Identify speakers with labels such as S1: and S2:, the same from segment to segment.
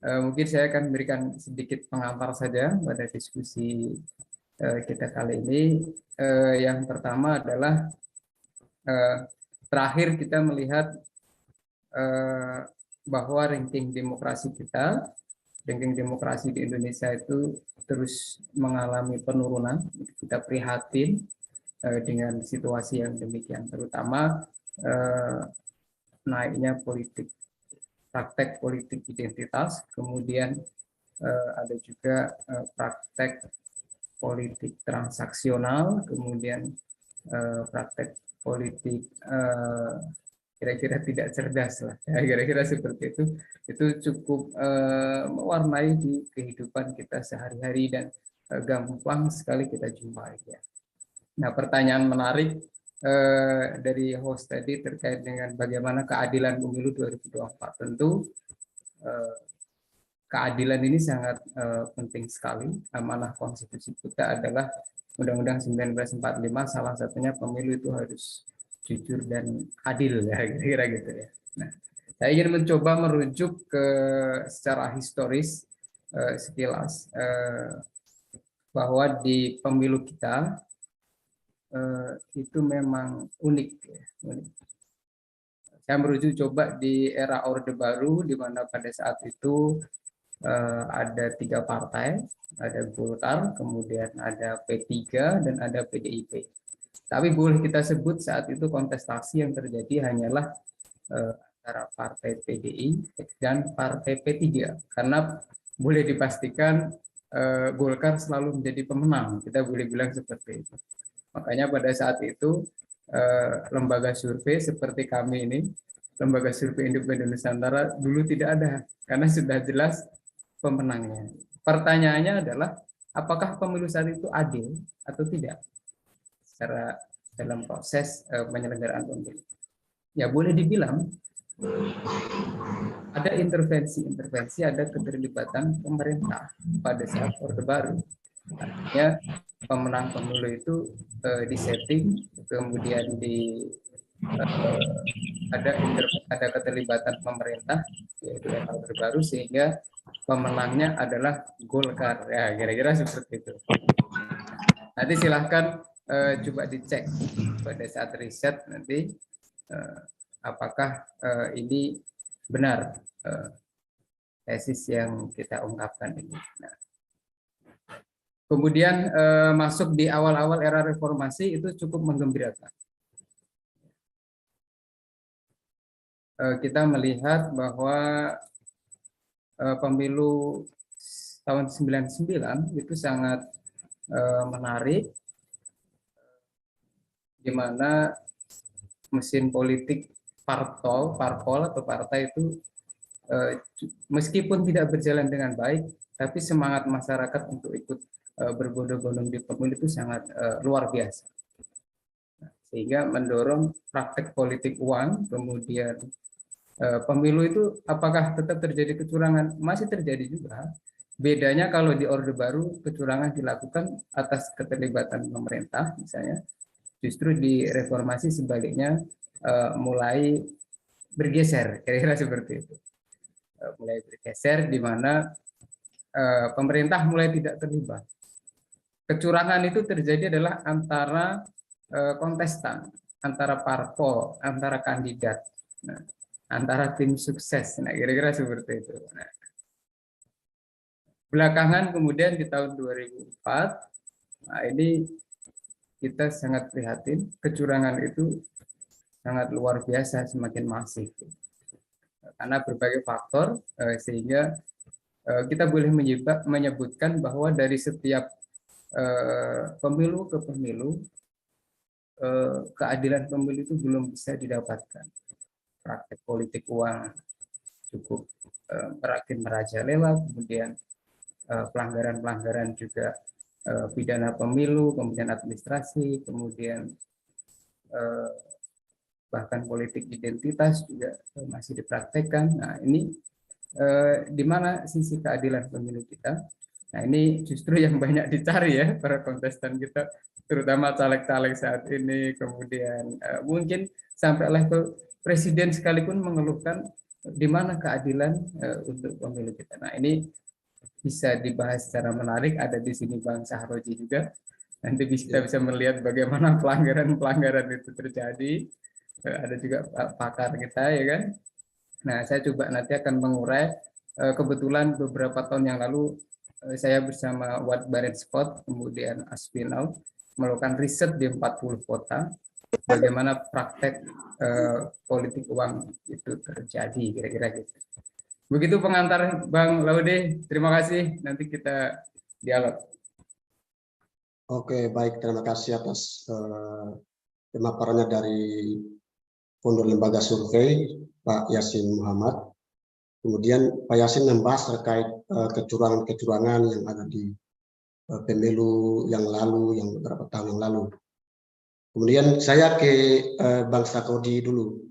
S1: Mungkin saya akan memberikan sedikit pengantar saja pada diskusi kita kali ini. Yang pertama adalah terakhir kita melihat bahwa ranking demokrasi di Indonesia itu terus mengalami penurunan. Kita prihatin dengan situasi yang demikian, terutama naiknya praktek politik identitas, kemudian ada juga praktek politik transaksional, kemudian praktek politik kira-kira tidak cerdas lah, ya, kira-kira seperti itu cukup mewarnai di kehidupan kita sehari-hari dan gampang sekali kita jumpai. Ya. Nah, pertanyaan menarik dari host tadi terkait dengan bagaimana keadilan pemilu 2024. Tentu keadilan ini sangat penting sekali. Amanah konstitusi kita adalah Undang-Undang 1945, salah satunya pemilu itu harus jujur dan adil, ya, kira-kira gitu ya. Nah, saya ingin mencoba merujuk ke secara historis sekilas bahwa di pemilu kita itu memang unik, ya, unik. Saya merujuk coba di era Orde Baru, di mana pada saat itu ada 3 partai, ada Golkar, kemudian ada P3 dan ada PDIP. Tapi boleh kita sebut saat itu kontestasi yang terjadi hanyalah antara partai PDI dan partai P3, karena boleh dipastikan Golkar selalu menjadi pemenang, kita boleh bilang seperti itu. Makanya pada saat itu lembaga survei seperti kami ini, lembaga survei Independen Nusantara, dulu tidak ada, karena sudah jelas pemenangnya. Pertanyaannya adalah apakah pemilu saat itu adil atau tidak secara dalam proses penyelenggaraan pemilu. Ya boleh dibilang ada intervensi, ada keterlibatan pemerintah pada saat Orde Baru. Artinya pemenang pemilu itu disetting, kemudian ada keterlibatan pemerintah, yaitu era Orde Baru, sehingga pemenangnya adalah Golkar. Ya, kira-kira seperti itu. Nanti silahkan coba dicek pada saat riset nanti apakah ini benar tesis yang kita ungkapkan ini. Nah, kemudian masuk di awal-awal era reformasi itu cukup menggembirakan. Kita melihat bahwa pemilu tahun 99 itu sangat menarik, di mana mesin politik parpol atau partai itu meskipun tidak berjalan dengan baik, tapi semangat masyarakat untuk ikut berbondong-bondong di pemilu itu sangat luar biasa. Sehingga mendorong praktek politik uang, kemudian pemilu itu apakah tetap terjadi kecurangan? Masih terjadi juga. Bedanya kalau di Orde Baru kecurangan dilakukan atas keterlibatan pemerintah misalnya, justru di reformasi sebaliknya mulai bergeser, kira-kira seperti itu. Mulai bergeser di mana pemerintah mulai tidak terlibat. Kecurangan itu terjadi adalah antara kontestan, antara parpol, antara kandidat, nah, antara tim sukses. Nah, kira-kira seperti itu. Nah, belakangan kemudian di tahun 2004, nah ini kita sangat prihatin, kecurangan itu sangat luar biasa, semakin masif. Karena berbagai faktor, sehingga kita boleh menyebutkan bahwa dari setiap pemilu ke pemilu, keadilan pemilu itu belum bisa didapatkan. Praktek politik uang cukup berakhir merajalela, kemudian pelanggaran-pelanggaran juga pidana pemilu, kemudian administrasi, kemudian bahkan politik identitas juga masih dipraktekkan. Nah, ini di mana sisi keadilan pemilu kita? Nah, ini justru yang banyak dicari ya para kontestan kita, terutama caleg-caleg saat ini, kemudian mungkin sampai level presiden sekalipun mengeluhkan di mana keadilan untuk pemilu kita. Nah, ini bisa dibahas secara menarik, ada di sini Bang Sahroji juga. Nanti kita bisa melihat bagaimana pelanggaran-pelanggaran itu terjadi. Ada juga pakar kita, ya kan. Nah, saya coba nanti akan mengurai. Kebetulan beberapa tahun yang lalu saya bersama Wat Baret Scott, kemudian Aspinall, melakukan riset di 40 kota, bagaimana praktek politik uang itu terjadi, kira-kira gitu. Begitu pengantar Bang Laude, terima kasih. Nanti kita dialog.
S2: Oke, baik. Terima kasih atas pemaparannya dari Founder Lembaga Survei, Pak Yasin Muhammad. Kemudian Pak Yasin membahas terkait kecurangan-kecurangan yang ada di pemilu yang lalu, yang beberapa tahun yang lalu. Kemudian saya ke Bang Sakodi dulu.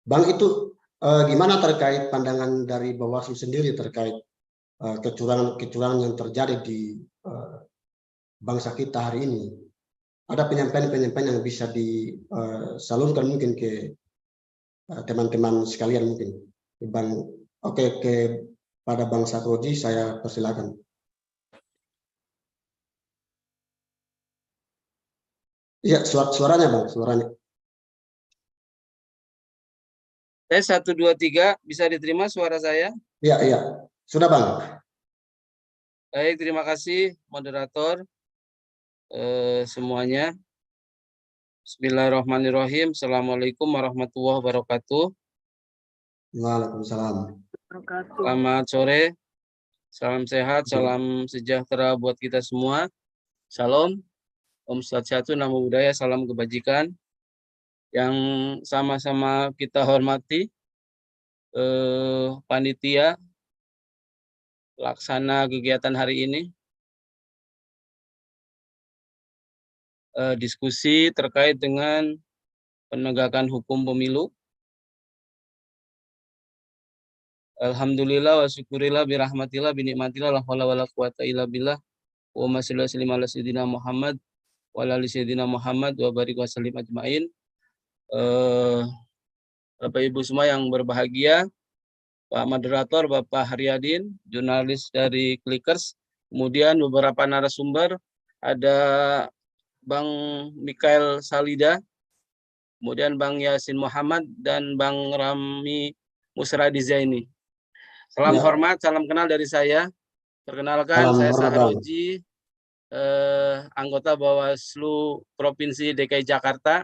S2: Bang, itu gimana terkait pandangan dari Bawaslu sendiri terkait kecurangan-kecurangan yang terjadi di bangsa kita hari ini? Ada penyampaian-penyampaian yang bisa disalurkan mungkin ke teman-teman sekalian mungkin. Bang, oke, pada Bang Sakodi saya persilakan. Iya, suaranya Bang, suaranya.
S3: Tes 1, 2, 3, bisa diterima suara saya?
S2: Iya. Sudah Bang.
S3: Baik, terima kasih moderator semuanya. Bismillahirrahmanirrahim. Assalamualaikum warahmatullahi wabarakatuh.
S2: Waalaikumsalam.
S3: Selamat sore, salam sehat, salam sejahtera buat kita semua. Salam, Om Swastiastu, Namo Buddhaya, salam kebajikan. Yang sama-sama kita hormati, panitia laksana kegiatan hari ini, diskusi terkait dengan penegakan hukum pemilu. Alhamdulillah wa syukurillah birahmatillah binikmatillah la haula wala quwata illa billah wa ma sallallahu alaihi sayyidina Muhammad wa ala sayyidina Muhammad wa barik wa sallim ajmain. Bapak Ibu semua yang berbahagia, Pak Moderator, Bapak Haryadin, jurnalis dari Clickers, kemudian beberapa narasumber, ada Bang Mikael Salida, kemudian Bang Yasin Muhammad, dan Bang Rami Musradi Zaini. Salam hormat, salam kenal dari saya. Perkenalkan, saya Sahroji, anggota Bawaslu Provinsi DKI Jakarta.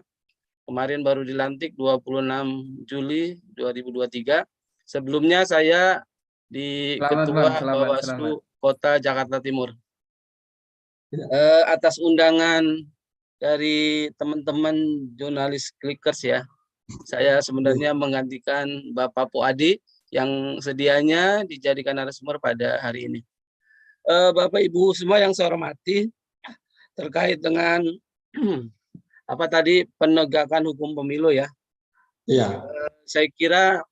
S3: Kemarin baru dilantik 26 Juli 2023. Sebelumnya saya di Ketua Bawaslu Kota Jakarta Timur. Atas undangan dari teman-teman jurnalis Clickers ya, saya sebenarnya menggantikan Bapak Puadi yang sedianya dijadikan narasumber pada hari ini. Bapak Ibu semua yang saya hormati, terkait dengan apa tadi, penegakan hukum pemilu ya.
S2: Iya.
S3: Saya kira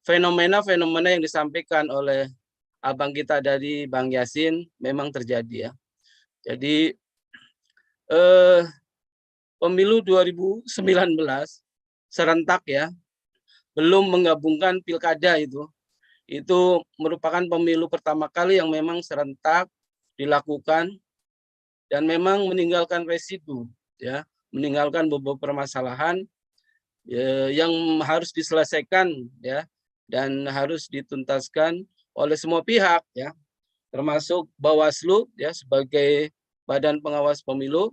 S3: fenomena-fenomena yang disampaikan oleh abang kita dari Bang Yasin memang terjadi ya. Jadi pemilu 2019 serentak ya, belum menggabungkan pilkada itu merupakan pemilu pertama kali yang memang serentak dilakukan dan memang meninggalkan residu ya, meninggalkan beberapa permasalahan yang harus diselesaikan ya, dan harus dituntaskan oleh semua pihak ya, termasuk Bawaslu ya sebagai badan pengawas pemilu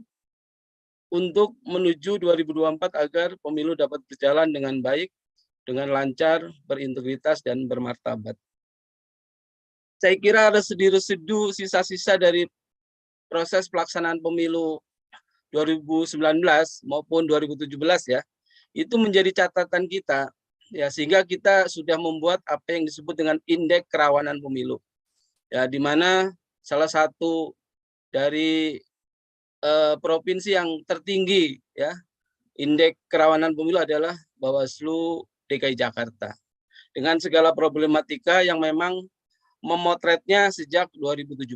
S3: untuk menuju 2024 agar pemilu dapat berjalan dengan baik, dengan lancar, berintegritas, dan bermartabat. Saya kira ada residu sisa-sisa dari proses pelaksanaan pemilu 2019 maupun 2017 ya, itu menjadi catatan kita ya, sehingga kita sudah membuat apa yang disebut dengan indeks kerawanan pemilu ya, di mana salah satu dari provinsi yang tertinggi ya indeks kerawanan pemilu adalah Bawaslu DKI Jakarta, dengan segala problematika yang memang memotretnya sejak 2017.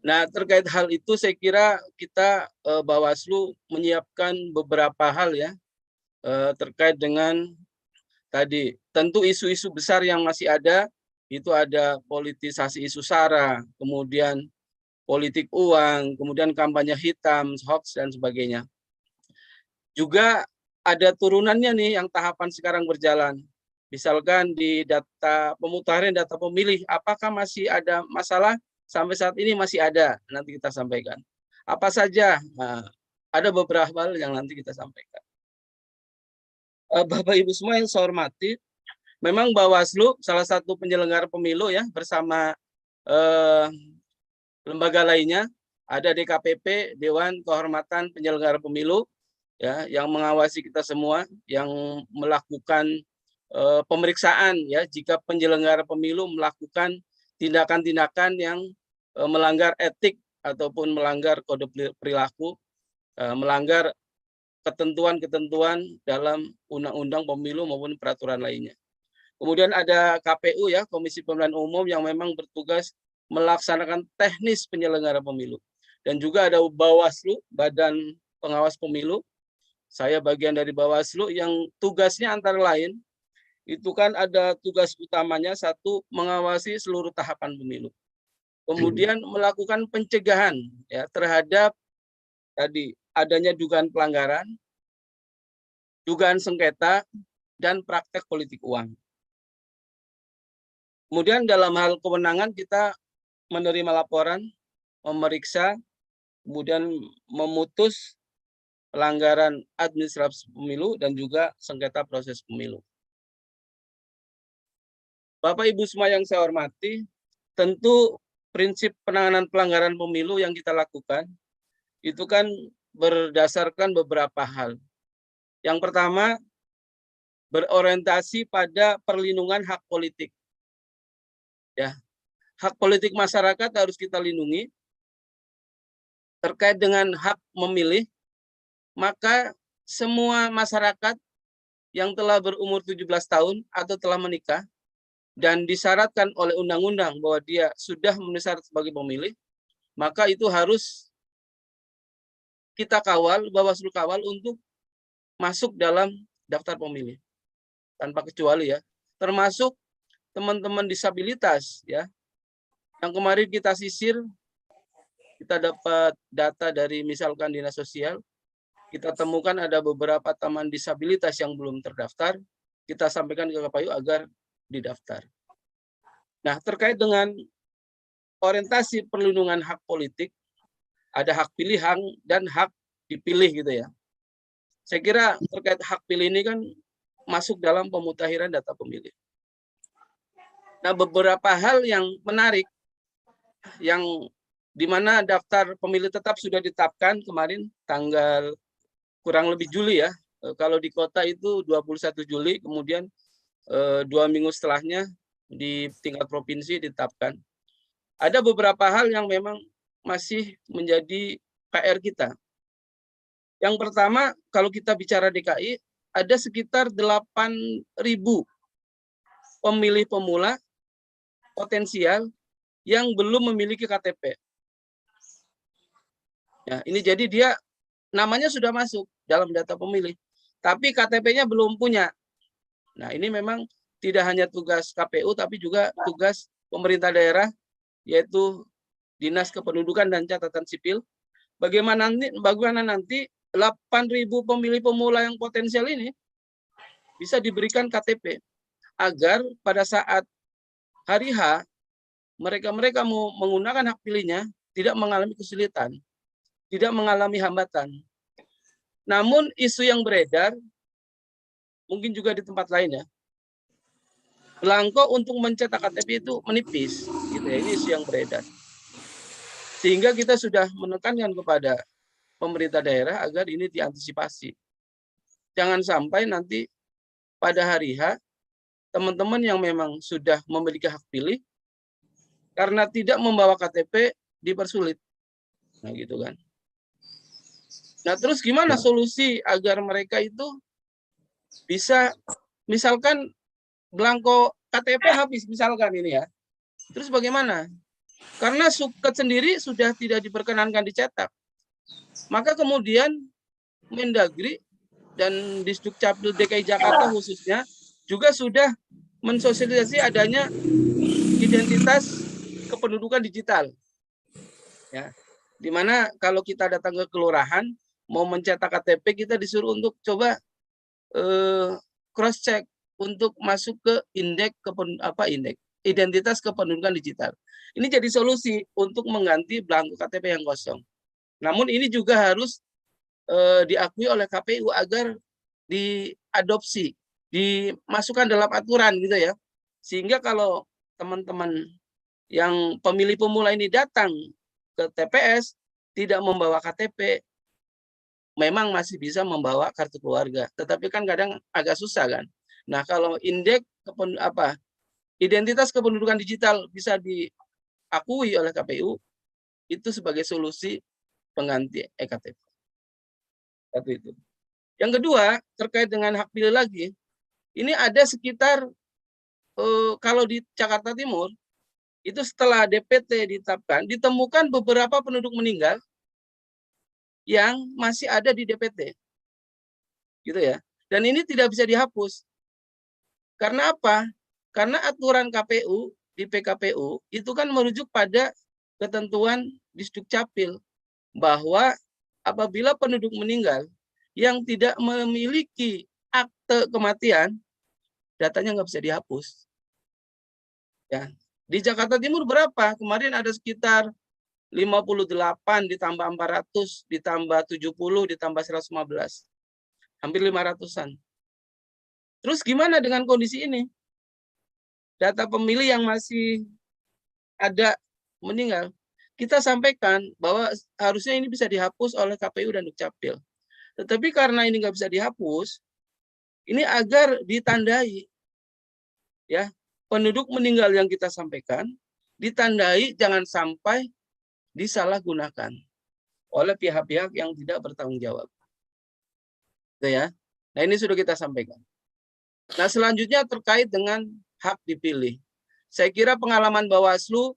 S3: Nah, terkait hal itu saya kira kita Bawaslu menyiapkan beberapa hal ya terkait dengan tadi tentu isu-isu besar yang masih ada, itu ada politisasi isu SARA, kemudian politik uang, kemudian kampanye hitam, hoax, dan sebagainya. Juga ada turunannya nih yang tahapan sekarang berjalan. Misalkan di data pemutaran data pemilih, apakah masih ada masalah? Sampai saat ini masih ada, nanti kita sampaikan. Apa saja? Nah, ada beberapa hal yang nanti kita sampaikan. Bapak Ibu semua yang saya hormati, memang Bawaslu salah satu penyelenggara pemilu ya, bersama lembaga lainnya, ada DKPP, Dewan Kehormatan Penyelenggara Pemilu, ya, yang mengawasi kita semua, yang melakukan pemeriksaan ya jika penyelenggara pemilu melakukan tindakan-tindakan yang melanggar etik ataupun melanggar kode perilaku, melanggar ketentuan-ketentuan dalam undang-undang pemilu maupun peraturan lainnya. Kemudian ada KPU ya, Komisi Pemilihan Umum, yang memang bertugas melaksanakan teknis penyelenggara pemilu. Dan juga ada Bawaslu, Badan Pengawas Pemilu. Saya bagian dari Bawaslu yang tugasnya antara lain, itu kan ada tugas utamanya, satu, mengawasi seluruh tahapan pemilu. Kemudian melakukan pencegahan ya terhadap tadi adanya dugaan pelanggaran, dugaan sengketa, dan praktek politik uang. Kemudian dalam hal kewenangan kita menerima laporan, memeriksa, kemudian memutus pelanggaran administrasi pemilu dan juga sengketa proses pemilu. Bapak Ibu semua yang saya hormati, tentu prinsip penanganan pelanggaran pemilu yang kita lakukan itu kan berdasarkan beberapa hal. Yang pertama, berorientasi pada perlindungan hak politik. Ya, hak politik masyarakat harus kita lindungi. Terkait dengan hak memilih, maka semua masyarakat yang telah berumur 17 tahun atau telah menikah dan disyaratkan oleh undang-undang bahwa dia sudah memenuhi syarat sebagai pemilih, maka itu harus kita kawal, Bawaslu kawal untuk masuk dalam daftar pemilih tanpa kecuali ya, termasuk teman-teman disabilitas ya. Yang kemarin kita sisir, kita dapat data dari misalkan Dinas Sosial, kita temukan ada beberapa teman disabilitas yang belum terdaftar, kita sampaikan ke KPU agar didaftar. Nah, terkait dengan orientasi perlindungan hak politik, ada hak pilihan dan hak dipilih gitu ya. Saya kira terkait hak pilih ini kan masuk dalam pemutahiran data pemilih. Nah, beberapa hal yang menarik, yang di mana daftar pemilih tetap sudah ditetapkan kemarin tanggal kurang lebih Juli ya. Kalau di kota itu 21 Juli, kemudian 2 minggu setelahnya di tingkat provinsi ditetapkan. Ada beberapa hal yang memang masih menjadi PR kita. Yang pertama, kalau kita bicara DKI, ada sekitar 8.000 pemilih pemula potensial yang belum memiliki KTP. Ya, ini jadi dia namanya sudah masuk dalam data pemilih, tapi KTP-nya belum punya. Nah, ini memang tidak hanya tugas KPU, tapi juga tugas pemerintah daerah, yaitu Dinas Kependudukan dan Catatan Sipil. Bagaimana nanti 8.000 pemilih pemula yang potensial ini bisa diberikan KTP, agar pada saat hari H, mereka mau menggunakan hak pilihnya tidak mengalami kesulitan, tidak mengalami hambatan. Namun isu yang beredar, mungkin juga di tempat lain ya, belangko untuk mencetak KTP itu menipis, gitu ya. Ini isu yang beredar. Sehingga kita sudah menekankan kepada pemerintah daerah agar ini diantisipasi. Jangan sampai nanti pada hari H, teman-teman yang memang sudah memiliki hak pilih, karena tidak membawa KTP dipersulit. Nah gitu kan. Nah terus gimana solusi agar mereka itu bisa, misalkan belangko KTP habis misalkan ini ya. Terus bagaimana? Karena suket sendiri sudah tidak diperkenankan dicetak. Maka kemudian Mendagri dan Disduk Capil DKI Jakarta khususnya juga sudah mensosialisasi adanya identitas kependudukan digital. Ya, dimana kalau kita datang ke kelurahan mau mencetak KTP, kita disuruh untuk coba cross check untuk masuk ke indeks identitas kependudukan digital. Ini jadi solusi untuk mengganti belangko KTP yang kosong. Namun ini juga harus diakui oleh KPU agar diadopsi, dimasukkan dalam aturan gitu ya. Sehingga kalau teman-teman yang pemilih pemula ini datang ke TPS tidak membawa KTP, memang masih bisa membawa kartu keluarga, tetapi kan kadang agak susah kan. Nah, kalau indeks identitas kependudukan digital bisa diakui oleh KPU, itu sebagai solusi pengganti eKTP. Satu itu. Yang kedua, terkait dengan hak pilih lagi, ini ada sekitar kalau di Jakarta Timur itu setelah DPT ditetapkan, ditemukan beberapa penduduk meninggal yang masih ada di DPT, gitu ya. Dan ini tidak bisa dihapus. Karena apa? Karena aturan KPU di PKPU itu kan merujuk pada ketentuan di Dukcapil bahwa apabila penduduk meninggal yang tidak memiliki akte kematian, datanya nggak bisa dihapus. Ya. Di Jakarta Timur berapa? Kemarin ada sekitar 58 ditambah 400 ditambah 70 ditambah 115. Hampir 500-an. Terus gimana dengan kondisi ini? Data pemilih yang masih ada meninggal. Kita sampaikan bahwa harusnya ini bisa dihapus oleh KPU dan Dukcapil. Tetapi karena ini nggak bisa dihapus, ini agar ditandai, ya, penduduk meninggal yang kita sampaikan ditandai jangan sampai disalahgunakan oleh pihak-pihak yang tidak bertanggung jawab. Gitu ya. Nah, ini sudah kita sampaikan. Nah, selanjutnya terkait dengan hak dipilih. Saya kira pengalaman Bawaslu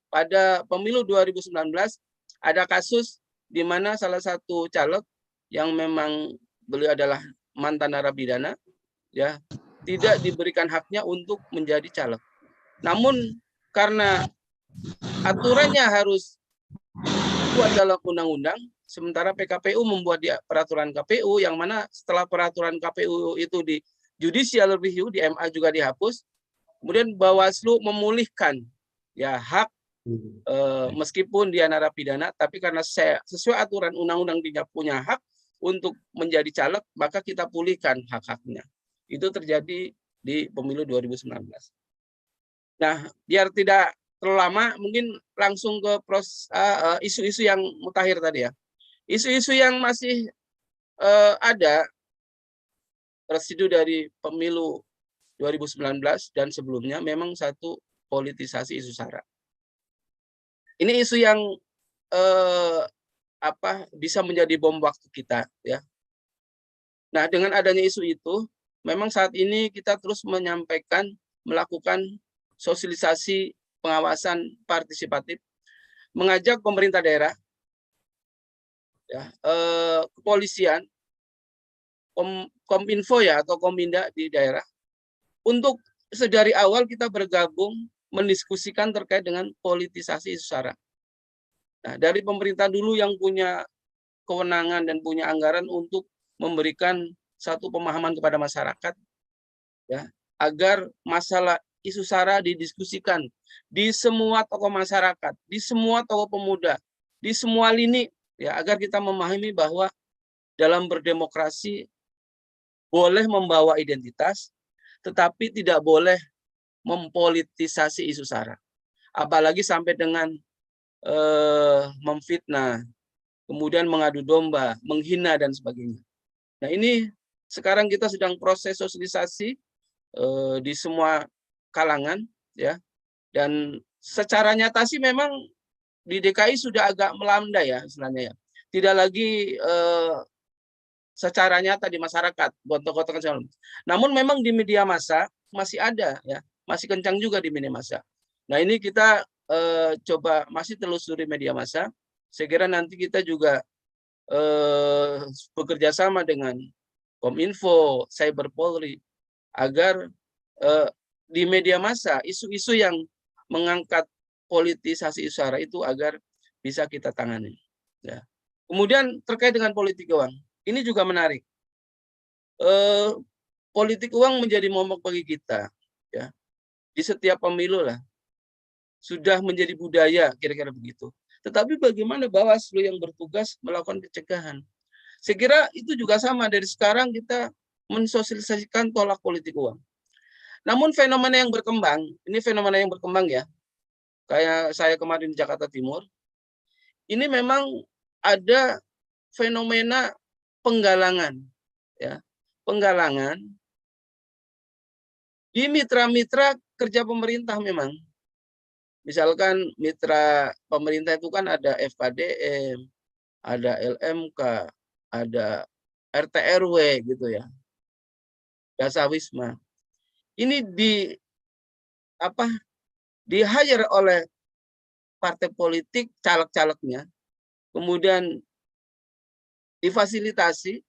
S3: pada pemilu 2019 ada kasus di mana salah satu caleg yang memang beliau adalah mantan narapidana, ya, tidak diberikan haknya untuk menjadi caleg. Namun karena aturannya harus dibuat dalam undang-undang, sementara PKPU membuat peraturan KPU yang mana setelah peraturan KPU itu di judicial review di MA juga dihapus, kemudian Bawaslu memulihkan ya hak meskipun dia narapidana, tapi karena sesuai aturan undang-undang dia punya hak untuk menjadi caleg, maka kita pulihkan hak-haknya. Itu terjadi di pemilu 2019. Nah, biar tidak terlalu lama, mungkin langsung ke isu-isu yang mutakhir tadi ya. Isu-isu yang masih ada residu dari pemilu 2019 dan sebelumnya memang satu politisasi isu SARA. Ini isu yang bisa menjadi bom waktu kita ya. Nah, dengan adanya isu itu, memang saat ini kita terus melakukan sosialisasi pengawasan partisipatif, mengajak pemerintah daerah, ya, kepolisian, Kominfo ya atau Kominda di daerah, untuk sedari awal kita bergabung mendiskusikan terkait dengan politisasi isu SARA. Nah, dari pemerintah dulu yang punya kewenangan dan punya anggaran untuk memberikan satu pemahaman kepada masyarakat, ya, agar masalah isu SARA didiskusikan di semua tokoh masyarakat, di semua tokoh pemuda, di semua lini, ya, agar kita memahami bahwa dalam berdemokrasi boleh membawa identitas, tetapi tidak boleh mempolitisasi isu SARA. Apalagi sampai dengan memfitnah, kemudian mengadu domba, menghina dan sebagainya. Nah, ini sekarang kita sedang proses sosialisasi di semua kalangan, ya. Dan secara nyata sih memang di DKI sudah agak melandai ya istilahnya ya. Tidak lagi secara nyata di masyarakat, gontok-gontokan segala macam. Namun memang di media massa masih ada ya, masih kencang juga di media massa. Nah, ini kita coba masih telusuri media massa. Saya kira nanti kita juga bekerja sama dengan Kominfo, Cyber Polri, agar di media massa isu-isu yang mengangkat politisasi isu sara itu agar bisa kita tangani. Ya. Kemudian terkait dengan politik uang, ini juga menarik. Politik uang menjadi momok bagi kita, ya. Di setiap pemilu lah sudah menjadi budaya, kira-kira begitu. Tetapi bagaimana Bawaslu yang bertugas melakukan pencegahan? Saya kira itu juga sama, dari sekarang kita mensosialisasikan tolak politik uang. Namun fenomena yang berkembang, ini fenomena yang berkembang ya, kayak saya kemarin di Jakarta Timur, ini memang ada fenomena penggalangan, ya, penggalangan di mitra-mitra kerja pemerintah memang. Misalkan mitra pemerintah itu kan ada FKDM, ada LMK, ada RT RW gitu ya, Jasa Wisma. Ini di-hire oleh partai politik, caleg-calegnya, kemudian difasilitasi,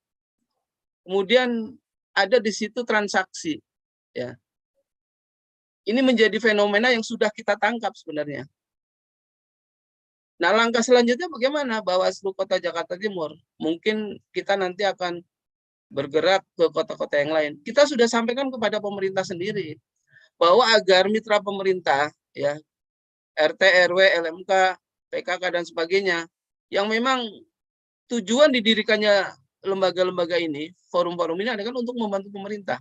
S3: kemudian ada di situ transaksi, ya. Ini menjadi fenomena yang sudah kita tangkap sebenarnya. Nah, langkah selanjutnya bagaimana Bawaslu Kota Jakarta Timur? Mungkin kita nanti akan bergerak ke kota-kota yang lain. Kita sudah sampaikan kepada pemerintah sendiri bahwa agar mitra pemerintah, ya, RT, RW, LMK, PKK dan sebagainya, yang memang tujuan didirikannya lembaga-lembaga ini, forum-forum ini adalah untuk membantu pemerintah.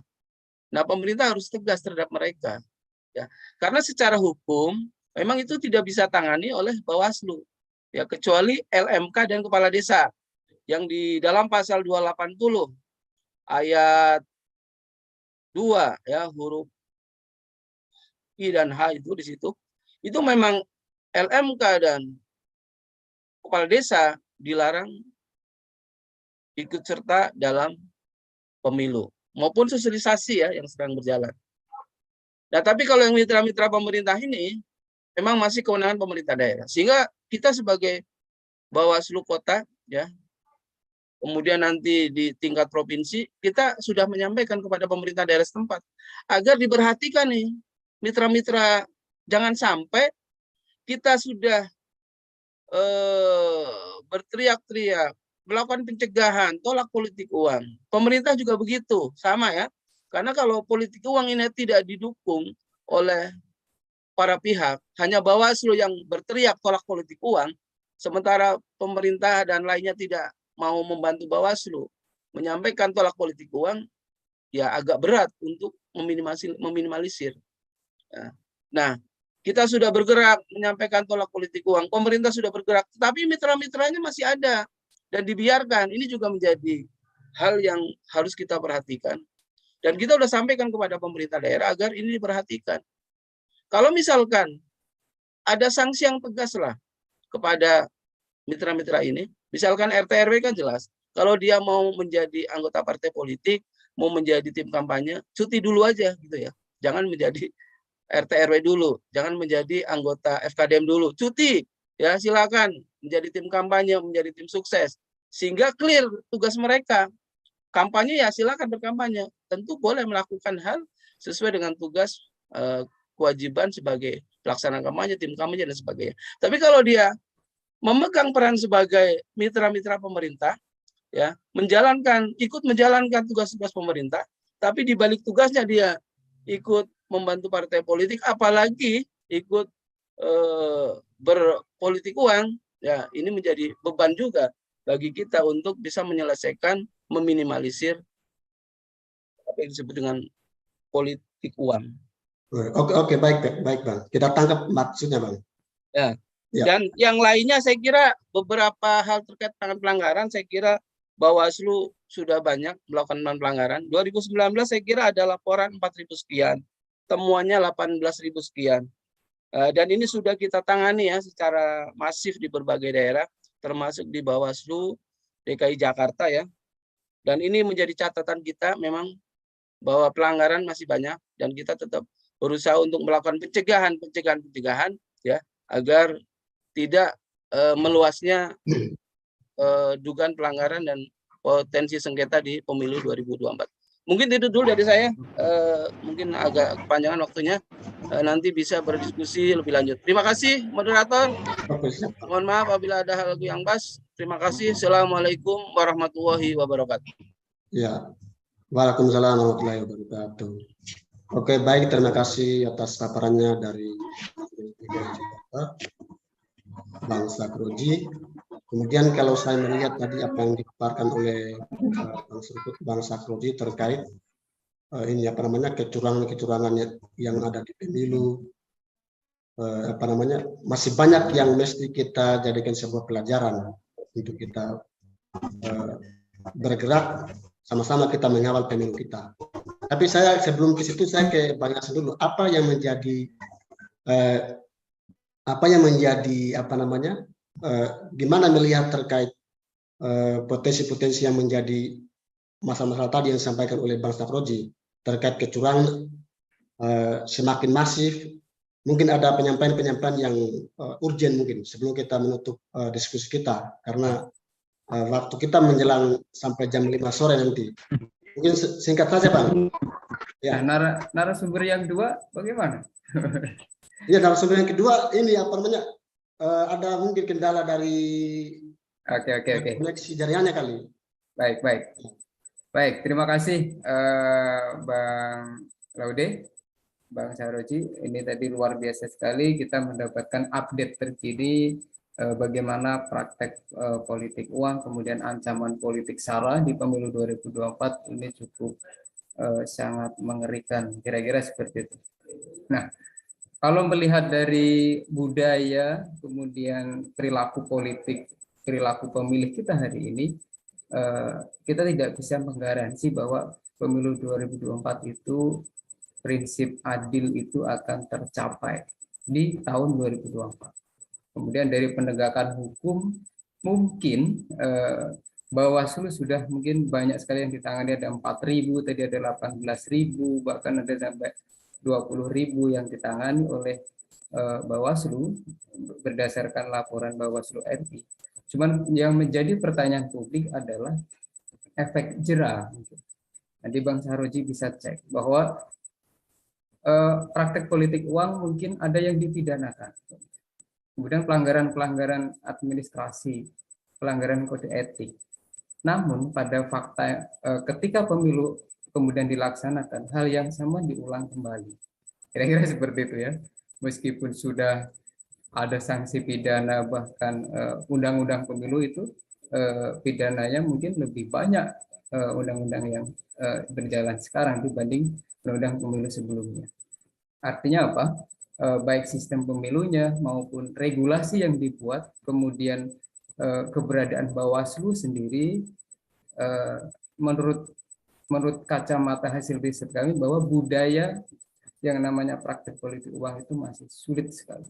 S3: Nah, pemerintah harus tegas terhadap mereka, ya, karena secara hukum memang itu tidak bisa tangani oleh Bawaslu, ya, kecuali LMK dan kepala desa yang di dalam pasal 280 ayat 2, ya, huruf I dan H itu di situ. Itu memang LMK dan kepala desa dilarang ikut serta dalam pemilu maupun sosialisasi, ya, yang sedang berjalan. Nah, tapi kalau yang mitra-mitra pemerintah ini memang masih kewenangan pemerintah daerah. Sehingga kita sebagai Bawaslu Kota, ya, kemudian nanti di tingkat provinsi, kita sudah menyampaikan kepada pemerintah daerah setempat agar diperhatikan nih mitra-mitra, jangan sampai kita sudah berteriak-teriak, melakukan pencegahan, tolak politik uang. Pemerintah juga begitu, sama ya. Karena kalau politik uang ini tidak didukung oleh para pihak, hanya Bawaslu yang berteriak tolak politik uang, sementara pemerintah dan lainnya tidak mau membantu Bawaslu menyampaikan tolak politik uang, ya agak berat untuk meminimalisir. Nah, kita sudah bergerak menyampaikan tolak politik uang, pemerintah sudah bergerak, tapi mitra-mitranya masih ada dan dibiarkan. Ini juga menjadi hal yang harus kita perhatikan. Dan kita sudah sampaikan kepada pemerintah daerah agar ini diperhatikan. Kalau misalkan ada sanksi yang tegas lah kepada mitra-mitra ini, misalkan RT RW kan jelas, kalau dia mau menjadi anggota partai politik, mau menjadi tim kampanye, cuti dulu aja gitu ya. Jangan menjadi RT RW dulu, jangan menjadi anggota FKDM dulu, cuti ya, silakan menjadi tim kampanye, menjadi tim sukses, sehingga clear tugas mereka. Kampanye ya silakan berkampanye, tentu boleh melakukan hal sesuai dengan tugas kewajiban sebagai pelaksana kampanye, tim kampanye dan sebagainya. Tapi kalau dia memegang peran sebagai mitra-mitra pemerintah, ya, ikut menjalankan tugas-tugas pemerintah, tapi di balik tugasnya dia ikut membantu partai politik, apalagi ikut berpolitik uang, ya, ini menjadi beban juga bagi kita untuk bisa menyelesaikan, meminimalisir apa yang disebut dengan politik uang.
S2: Oke, baik Bang. Kita tangkap maksudnya, Bang.
S3: Ya.
S2: Ya.
S3: Dan yang lainnya saya kira beberapa hal terkait dengan pelanggaran, saya kira Bawaslu sudah banyak melakukan pelanggaran. 2019 saya kira ada laporan 4.000 sekian, temuannya 18.000 sekian. Dan ini sudah kita tangani ya secara masif di berbagai daerah, termasuk di Bawaslu DKI Jakarta ya. Dan ini menjadi catatan kita memang bahwa pelanggaran masih banyak dan kita tetap berusaha untuk melakukan pencegahan ya, agar tidak meluasnya dugaan pelanggaran dan potensi sengketa di pemilu 2024. Mungkin itu dulu dari saya. Mungkin agak kepanjangan waktunya. Nanti bisa berdiskusi lebih lanjut. Terima kasih moderator.
S2: Oke, siap, Pak.
S3: Mohon maaf apabila ada hal yang pas. Terima kasih. Assalamualaikum warahmatullahi wabarakatuh.
S2: Ya, waalaikumsalam warahmatullahi wabarakatuh. Oke, baik, terima kasih atas paparannya dari Bang Sakroji. Kemudian kalau saya melihat tadi apa yang dipaparkan oleh Bang Sakroji terkait ini apa namanya kecurangan-kecurangan yang ada di pemilu, apa namanya masih banyak yang mesti kita jadikan sebuah pelajaran untuk kita bergerak sama-sama kita mengawal pemilu kita. Tapi saya sebelum ke situ saya ke Bang Yasin dulu. Apa yang menjadi apa namanya gimana melihat terkait potensi-potensi yang menjadi masalah-masalah tadi yang disampaikan oleh Bang Sakroji terkait kecurangan semakin masif. Mungkin ada penyampaian-penyampaian yang urgent mungkin sebelum kita menutup diskusi kita karena waktu kita menjelang sampai jam 5 sore nanti. Mungkin singkat saja, Bang.
S1: Ya, narasumber yang dua bagaimana?
S2: Ya, narasumber yang kedua ini apa namanya ada mungkin kendala dari
S1: Oke.
S2: koneksi jaringannya kali.
S1: Baik. Terima kasih Bang Laude, Bang Sakroji. Ini tadi luar biasa sekali kita mendapatkan update terkini bagaimana praktek politik uang, kemudian ancaman politik sara di pemilu 2024 ini cukup sangat mengerikan, kira-kira seperti itu. Nah, kalau melihat dari budaya, kemudian perilaku politik, perilaku pemilih kita hari ini, kita tidak bisa menggaransi bahwa pemilu 2024 itu prinsip adil itu akan tercapai di tahun 2024. Kemudian dari penegakan hukum mungkin Bawaslu sudah mungkin banyak sekali yang ditangani, ada 4.000, tadi ada 18.000, bahkan ada sampai 20.000 yang ditangani oleh Bawaslu berdasarkan laporan Bawaslu RI. Cuman yang menjadi pertanyaan publik adalah efek jera. Nanti Bang Sakroji bisa cek bahwa praktek politik uang mungkin ada yang dipidanakan. Kemudian pelanggaran-pelanggaran administrasi, pelanggaran kode etik. Namun pada fakta ketika pemilu kemudian dilaksanakan, hal yang sama diulang kembali. Kira-kira seperti itu ya. Meskipun sudah ada sanksi pidana, bahkan undang-undang pemilu itu pidananya mungkin lebih banyak undang-undang yang berjalan sekarang dibanding undang-undang pemilu sebelumnya. Artinya apa? Baik sistem pemilunya maupun regulasi yang dibuat, kemudian keberadaan Bawaslu sendiri, menurut kacamata hasil riset kami bahwa budaya yang namanya praktik politik uang itu masih sulit sekali.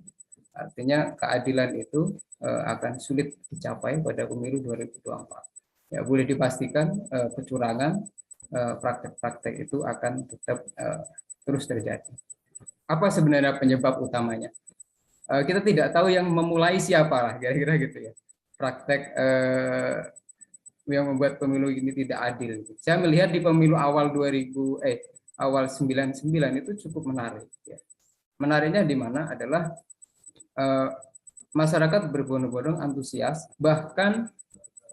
S1: Artinya keadilan itu akan sulit dicapai pada pemilu 2024. Ya, boleh dipastikan kecurangan, praktek-praktek itu akan tetap terus terjadi. Apa sebenarnya penyebab utamanya? Kita tidak tahu yang memulai siapa lah, kira-kira gitu ya. Praktek yang membuat pemilu ini tidak adil. Saya melihat di pemilu awal 99 itu cukup menarik. Ya. Menariknya di mana adalah masyarakat berbondong-bondong antusias, bahkan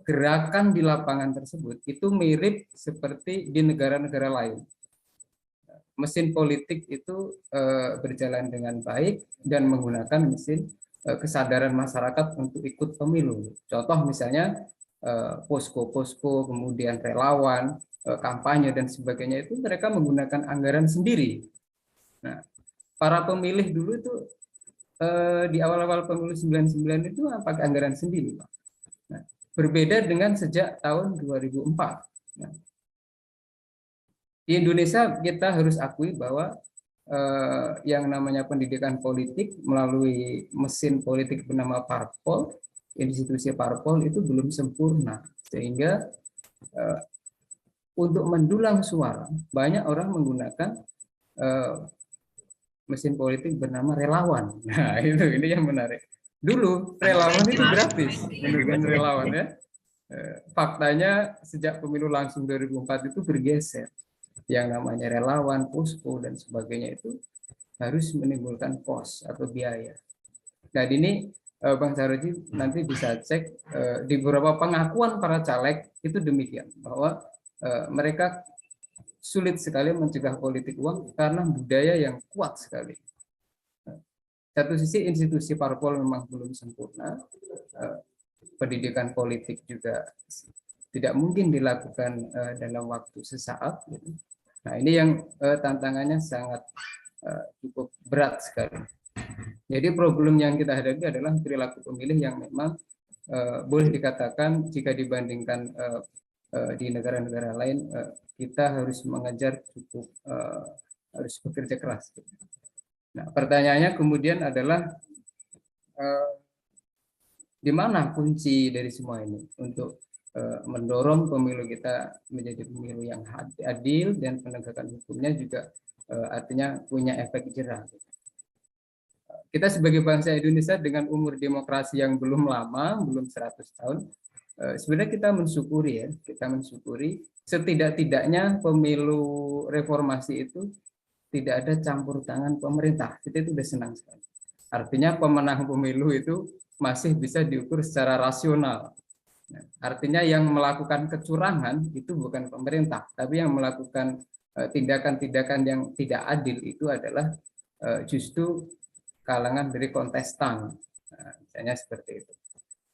S1: gerakan di lapangan tersebut itu mirip seperti di negara-negara lain. Mesin politik itu berjalan dengan baik dan menggunakan mesin kesadaran masyarakat untuk ikut pemilu. Contoh misalnya posko-posko, kemudian relawan, kampanye dan sebagainya itu mereka menggunakan anggaran sendiri. Nah, para pemilih dulu itu di awal-awal pemilu 99 itu pakai anggaran sendiri, Pak. Nah, berbeda dengan sejak tahun 2004. Nah, di Indonesia kita harus akui bahwa yang namanya pendidikan politik melalui mesin politik bernama parpol, institusi parpol itu belum sempurna, sehingga untuk mendulang suara banyak orang menggunakan mesin politik bernama relawan. Nah, ini yang menarik. Dulu relawan itu gratis, menurunkan relawan ya. Faktanya sejak pemilu langsung 2004 itu bergeser. yang namanya relawan, posko dan sebagainya itu harus menimbulkan cost atau biaya. Dan ini Bang Saroji nanti bisa cek di beberapa pengakuan para caleg itu demikian, bahwa mereka sulit sekali mencegah politik uang karena budaya yang kuat sekali. Satu sisi institusi parpol memang belum sempurna, pendidikan politik juga tidak mungkin dilakukan dalam waktu sesaat. Gitu. Nah ini yang tantangannya sangat cukup berat sekali. Jadi problem yang kita hadapi adalah perilaku pemilih yang memang boleh dikatakan jika dibandingkan di negara-negara lain kita harus mengejar cukup harus bekerja keras. Nah pertanyaannya kemudian adalah di mana kunci dari semua ini untuk mendorong pemilu kita menjadi pemilu yang adil dan penegakan hukumnya juga artinya punya efek jerah. Kita sebagai bangsa Indonesia dengan umur demokrasi yang belum lama, belum 100 tahun, sebenarnya kita mensyukuri ya, kita mensyukuri setidak-tidaknya pemilu reformasi itu tidak ada campur tangan pemerintah. Kita itu sudah senang sekali. Artinya pemenang pemilu itu masih bisa diukur secara rasional. Artinya yang melakukan kecurangan itu bukan pemerintah, tapi yang melakukan tindakan-tindakan yang tidak adil itu adalah justru kalangan dari kontestan, misalnya seperti itu.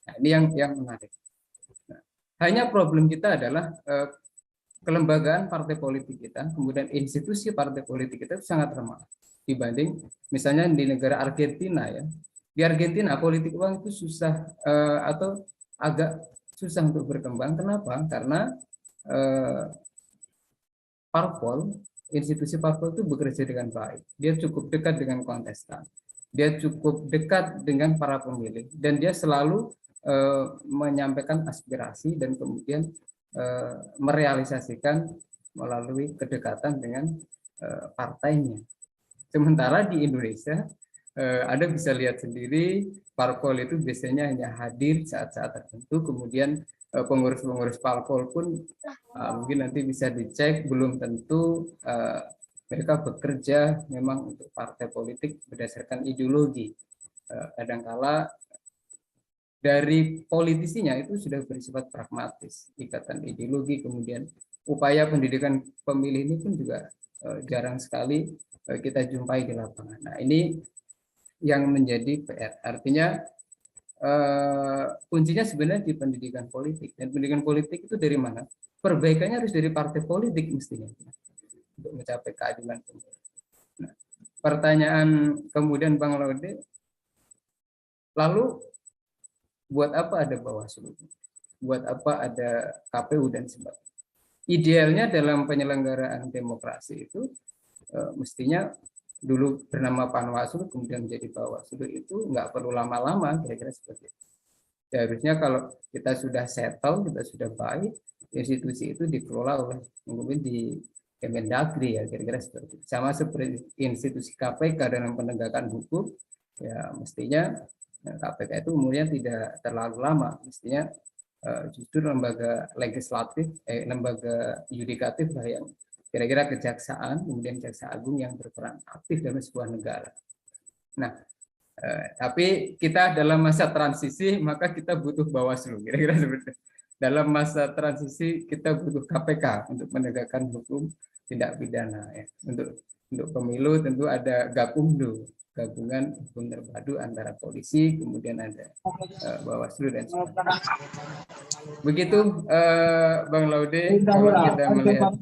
S1: Nah, ini yang menarik. Nah, hanya problem kita adalah kelembagaan partai politik kita, kemudian institusi partai politik kita sangat lemah dibanding misalnya di negara Argentina ya. Di Argentina politik uang itu susah atau agak susah untuk berkembang. Kenapa? Karena parpol, institusi parpol itu bekerja dengan baik. Dia cukup dekat dengan kontestan. Dia cukup dekat dengan para pemilih dan dia selalu menyampaikan aspirasi dan kemudian merealisasikan melalui kedekatan dengan partainya. Sementara di Indonesia Anda bisa lihat sendiri parpol itu biasanya hanya hadir saat-saat tertentu, kemudian pengurus-pengurus parpol pun mungkin nanti bisa dicek belum tentu mereka bekerja memang untuk partai politik berdasarkan ideologi. Kadangkala dari politisinya itu sudah bersifat pragmatis, ikatan ideologi, kemudian upaya pendidikan pemilih ini pun juga jarang sekali kita jumpai di lapangan. Nah ini yang menjadi PR. Artinya kuncinya sebenarnya di pendidikan politik. Dan pendidikan politik itu dari mana? Perbaikannya harus dari partai politik mestinya untuk mencapai keadilan pemilu. Nah, pertanyaan kemudian Bang Laude, lalu buat apa ada Bawaslu? Buat apa ada KPU dan sebagainya? Idealnya dalam penyelenggaraan demokrasi itu mestinya dulu bernama Panwaslu kemudian menjadi Bawaslu itu nggak perlu lama-lama, kira-kira seperti itu. Seharusnya kalau kita sudah settle, kita sudah baik, institusi itu dikelola oleh mungkin di Kemendagri ya, kira-kira seperti itu. Sama seperti institusi KPK dalam penegakan hukum, ya mestinya KPK itu umurnya tidak terlalu lama, mestinya justru lembaga legislatif, lembaga yudikatif lah yang kira-kira kejaksaan, kemudian jaksa agung yang berperan aktif dalam sebuah negara. Nah, tapi kita dalam masa transisi maka kita butuh Bawaslu, kira-kira seperti itu. Dalam masa transisi kita butuh KPK untuk menegakkan hukum tindak pidana ya. Untuk pemilu tentu ada Gakumdu, gabungan hukum terpadu antara polisi, kemudian ada Bawaslu dan sebagainya. Begitu Bang Laude, kalau kita melihat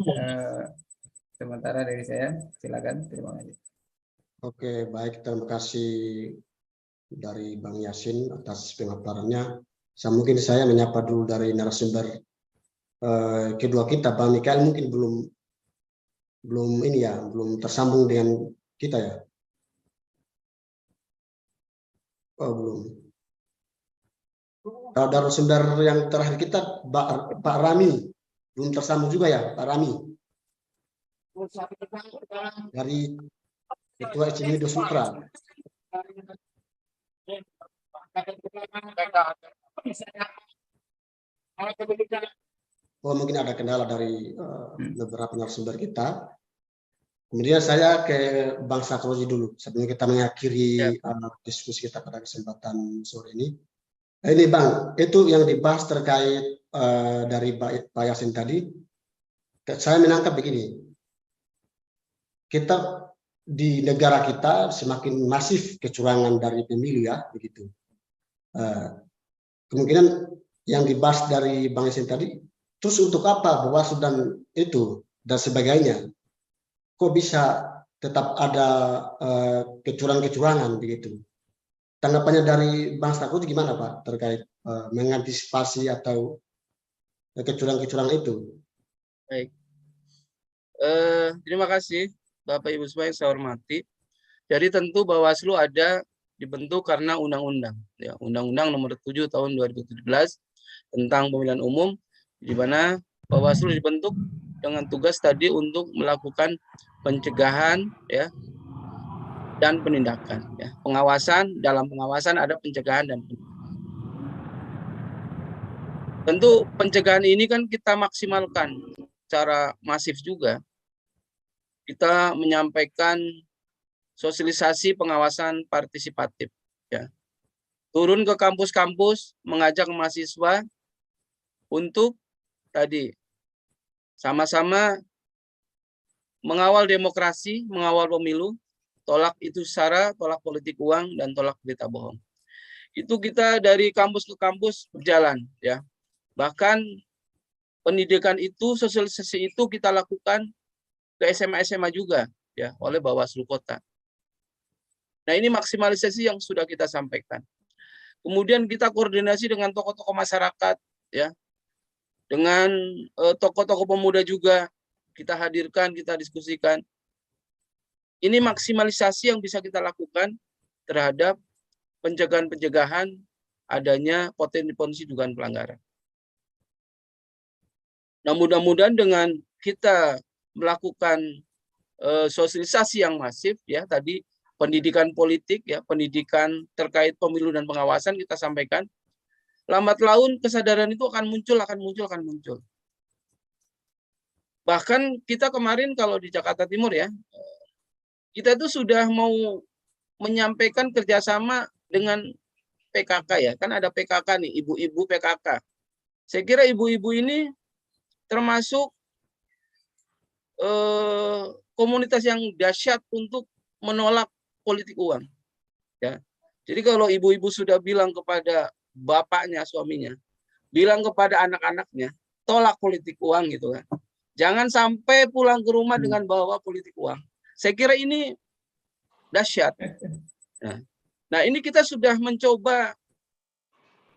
S1: sementara dari saya, silakan. Terima kasih.
S2: Oke, baik, terima kasih dari Bang Yasin atas pemaparannya. Mungkin saya menyapa dulu dari narasumber kedua kita, Bang Mikael mungkin belum ini ya, belum tersambung dengan kita ya. Oh belum. Kalau narasumber yang terakhir kita Pak Rami belum tersambung juga ya, Pak Rami dari Ketua SMI Sutra. mungkin ada kendala dari beberapa narasumber kita. Kemudian saya ke Bang Sakroji dulu sebelum kita mengakhiri diskusi kita pada kesempatan sore ini. Ini Bang, itu yang dibahas terkait dari Pak Yasin tadi, saya menangkap begini, kita di negara kita semakin masif kecurangan dari pemilu ya, begitu. Kemungkinan yang dibahas dari Bang Yasin tadi, terus untuk apa Bawaslu dan itu dan sebagainya? Kok bisa tetap ada kecurangan-kecurangan begitu? Tanggapannya dari Bang Sakut gimana Pak terkait mengantisipasi atau kecurangan-kecurangan itu?
S3: Baik. Terima kasih Bapak Ibu semua yang saya hormati. Jadi tentu Bawaslu ada dibentuk karena undang-undang, ya, Undang-Undang Nomor 7 Tahun 2017 tentang Pemilihan Umum, di mana Bawaslu dibentuk dengan tugas tadi untuk melakukan pencegahan, ya, dan penindakan. Ya. Pengawasan, dalam pengawasan ada pencegahan dan penindakan. Tentu pencegahan ini kan kita maksimalkan secara masif juga. Kita menyampaikan sosialisasi pengawasan partisipatif, ya. Turun ke kampus-kampus, mengajak mahasiswa untuk tadi sama-sama mengawal demokrasi, mengawal pemilu, tolak itu sara, tolak politik uang, dan tolak berita bohong. Itu kita dari kampus ke kampus berjalan, ya. Bahkan pendidikan itu, sosialisasi itu kita lakukan ke SMA-SMA juga, ya, oleh Bawaslu Kota. Nah, ini maksimalisasi yang sudah kita sampaikan. Kemudian kita koordinasi dengan tokoh-tokoh masyarakat, ya, dengan tokoh-tokoh pemuda juga kita hadirkan, kita diskusikan. Ini maksimalisasi yang bisa kita lakukan terhadap pencegahan-pencegahan adanya potensi-potensi dugaan pelanggaran. Nah, mudah-mudahan dengan kita melakukan sosialisasi yang masif, ya, tadi pendidikan politik, ya, pendidikan terkait pemilu dan pengawasan kita sampaikan, lambat laun kesadaran itu akan muncul. Bahkan kita kemarin kalau di Jakarta Timur, ya, kita itu sudah mau menyampaikan kerjasama dengan PKK, ya, kan ada PKK nih, ibu-ibu PKK. Saya kira ibu-ibu ini termasuk komunitas yang dahsyat untuk menolak politik uang, ya. Jadi kalau ibu-ibu sudah bilang kepada bapaknya, suaminya, bilang kepada anak-anaknya, tolak politik uang gitu kan. Jangan sampai pulang ke rumah dengan bawa politik uang. Saya kira ini dahsyat. Nah, ini kita sudah mencoba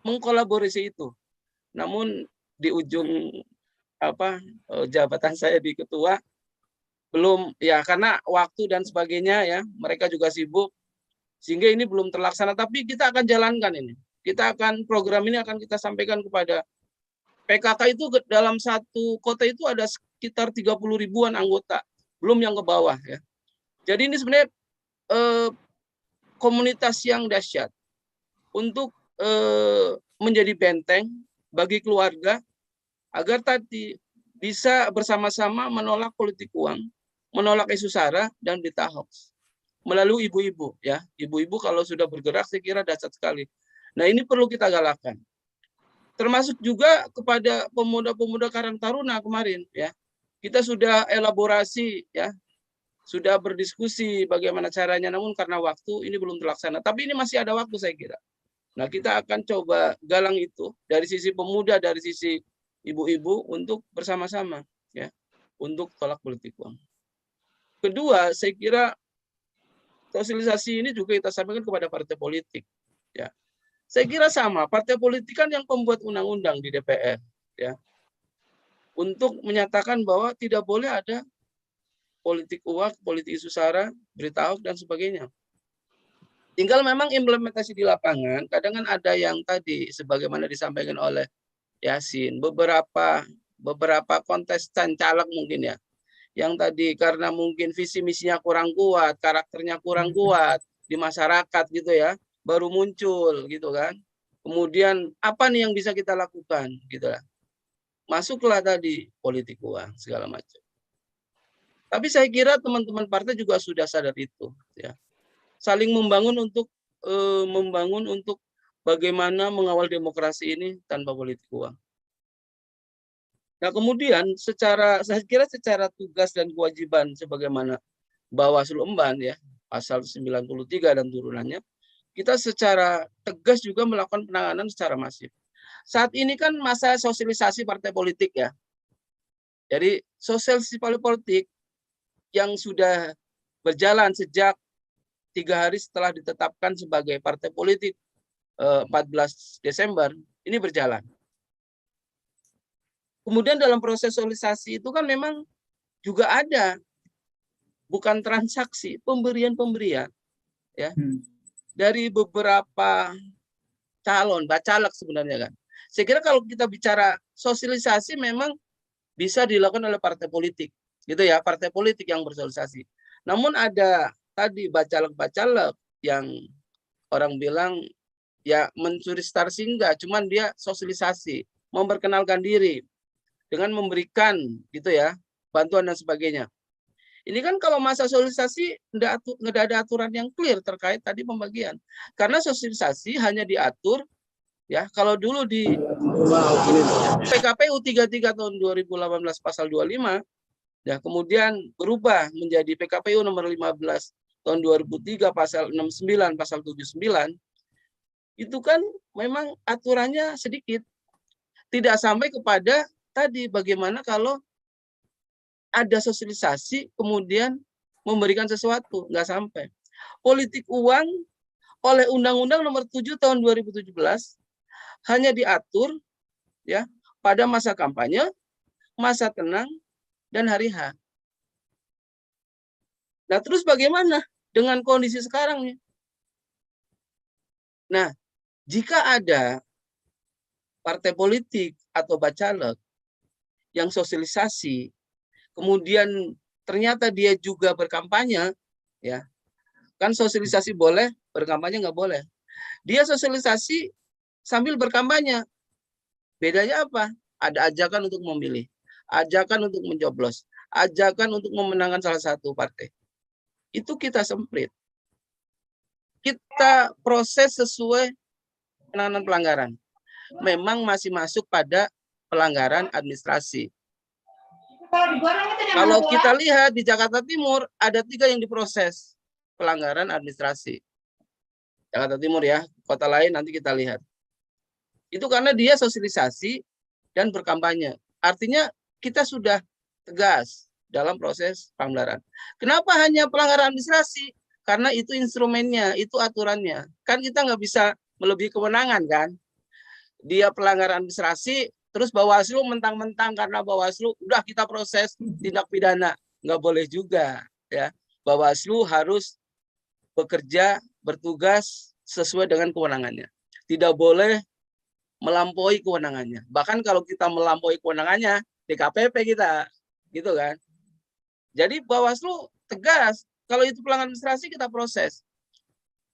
S3: mengkolaborasi itu. Namun di ujung jabatan saya di ketua belum, ya, karena waktu dan sebagainya, ya, mereka juga sibuk sehingga ini belum terlaksana, tapi kita akan jalankan ini. Program ini akan kita sampaikan kepada PKK itu. Dalam satu kota itu ada sekitar 30 ribuan anggota, belum yang ke bawah, ya. Jadi ini sebenarnya komunitas yang dahsyat untuk menjadi benteng bagi keluarga agar tadi bisa bersama-sama menolak politik uang, menolak isu sara dan berita hoax melalui ibu-ibu, ya. Ibu-ibu kalau sudah bergerak saya kira dahsyat sekali. Nah, ini perlu kita galakkan. Termasuk juga kepada pemuda-pemuda Karang Taruna kemarin, ya. Kita sudah elaborasi, ya. Sudah berdiskusi bagaimana caranya, namun karena waktu ini belum terlaksana. Tapi ini masih ada waktu saya kira. Nah, kita akan coba galang itu dari sisi pemuda, dari sisi ibu-ibu untuk bersama-sama, ya, untuk tolak politik uang. Kedua, saya kira sosialisasi ini juga kita sampaikan kepada partai politik, ya. Saya kira sama, partai politik kan yang pembuat undang-undang di DPR, ya, untuk menyatakan bahwa tidak boleh ada politik uang, politik isu sara, berita hoax dan sebagainya. Tinggal memang implementasi di lapangan, kadang kan ada yang tadi sebagaimana disampaikan oleh Yasin, beberapa kontestan caleg mungkin, ya, yang tadi karena mungkin visi misinya kurang kuat, karakternya kurang kuat di masyarakat gitu, ya, baru muncul gitu kan. Kemudian apa nih yang bisa kita lakukan gitu lah. masuklah tadi politik uang segala macam. Tapi saya kira teman-teman partai juga sudah sadar itu, ya. Saling membangun untuk bagaimana mengawal demokrasi ini tanpa politik uang. Nah, kemudian saya kira secara tugas dan kewajiban sebagaimana Bawaslu Emban, ya, pasal 93 dan turunannya, kita secara tegas juga melakukan penanganan secara masif. Saat ini kan masa sosialisasi partai politik, ya. Jadi sosialisasi politik yang sudah berjalan sejak 3 hari setelah ditetapkan sebagai partai politik 14 Desember ini berjalan. Kemudian dalam proses sosialisasi itu kan memang juga ada bukan transaksi, pemberian-pemberian, ya, dari beberapa calon, bacalek sebenarnya kan. Saya kira kalau kita bicara sosialisasi memang bisa dilakukan oleh partai politik, gitu ya, partai politik yang bersosialisasi. Namun ada tadi bacalek-bacalek yang orang bilang ya mencuri star singgah, cuman dia sosialisasi, memperkenalkan diri dengan memberikan gitu ya bantuan dan sebagainya. Ini kan kalau masa sosialisasi nggak ada aturan yang clear terkait tadi pembagian. Karena sosialisasi hanya diatur ya kalau dulu di PKPU 33 tahun 2018 pasal 25 ya kemudian berubah menjadi PKPU nomor 15 tahun 2003 pasal 69 pasal 79 itu kan memang aturannya sedikit. Tidak sampai kepada tadi bagaimana kalau ada sosialisasi kemudian memberikan sesuatu, nggak sampai. Politik uang oleh Undang-Undang Nomor 7 Tahun 2017 hanya diatur ya pada masa kampanye, masa tenang dan hari H. Nah, terus bagaimana dengan kondisi sekarang nih? Nah, jika ada partai politik atau bacalek yang sosialisasi kemudian ternyata dia juga berkampanye, ya kan sosialisasi boleh, berkampanye nggak boleh. Dia sosialisasi sambil berkampanye. Bedanya apa? Ada ajakan untuk memilih, ajakan untuk mencoblos, ajakan untuk memenangkan salah satu partai. Itu kita semprit. Kita proses sesuai penanganan pelanggaran. Memang masih masuk pada pelanggaran administrasi. Kalau kita lihat di Jakarta Timur, ada 3 yang diproses pelanggaran administrasi. Jakarta Timur ya, kota lain nanti kita lihat. Itu karena dia sosialisasi dan berkampanye. Artinya kita sudah tegas dalam proses pelanggaran. Kenapa hanya pelanggaran administrasi? Karena itu instrumennya, itu aturannya. Kan kita nggak bisa melebihi kewenangan kan. Dia pelanggaran administrasi, terus Bawaslu mentang-mentang karena Bawaslu udah kita proses tindak pidana, nggak boleh juga ya. Bawaslu harus bekerja bertugas sesuai dengan kewenangannya, tidak boleh melampaui kewenangannya. Bahkan kalau kita melampaui kewenangannya DKPP kita, gitu kan. Jadi Bawaslu tegas kalau itu pelanggaran administrasi kita proses.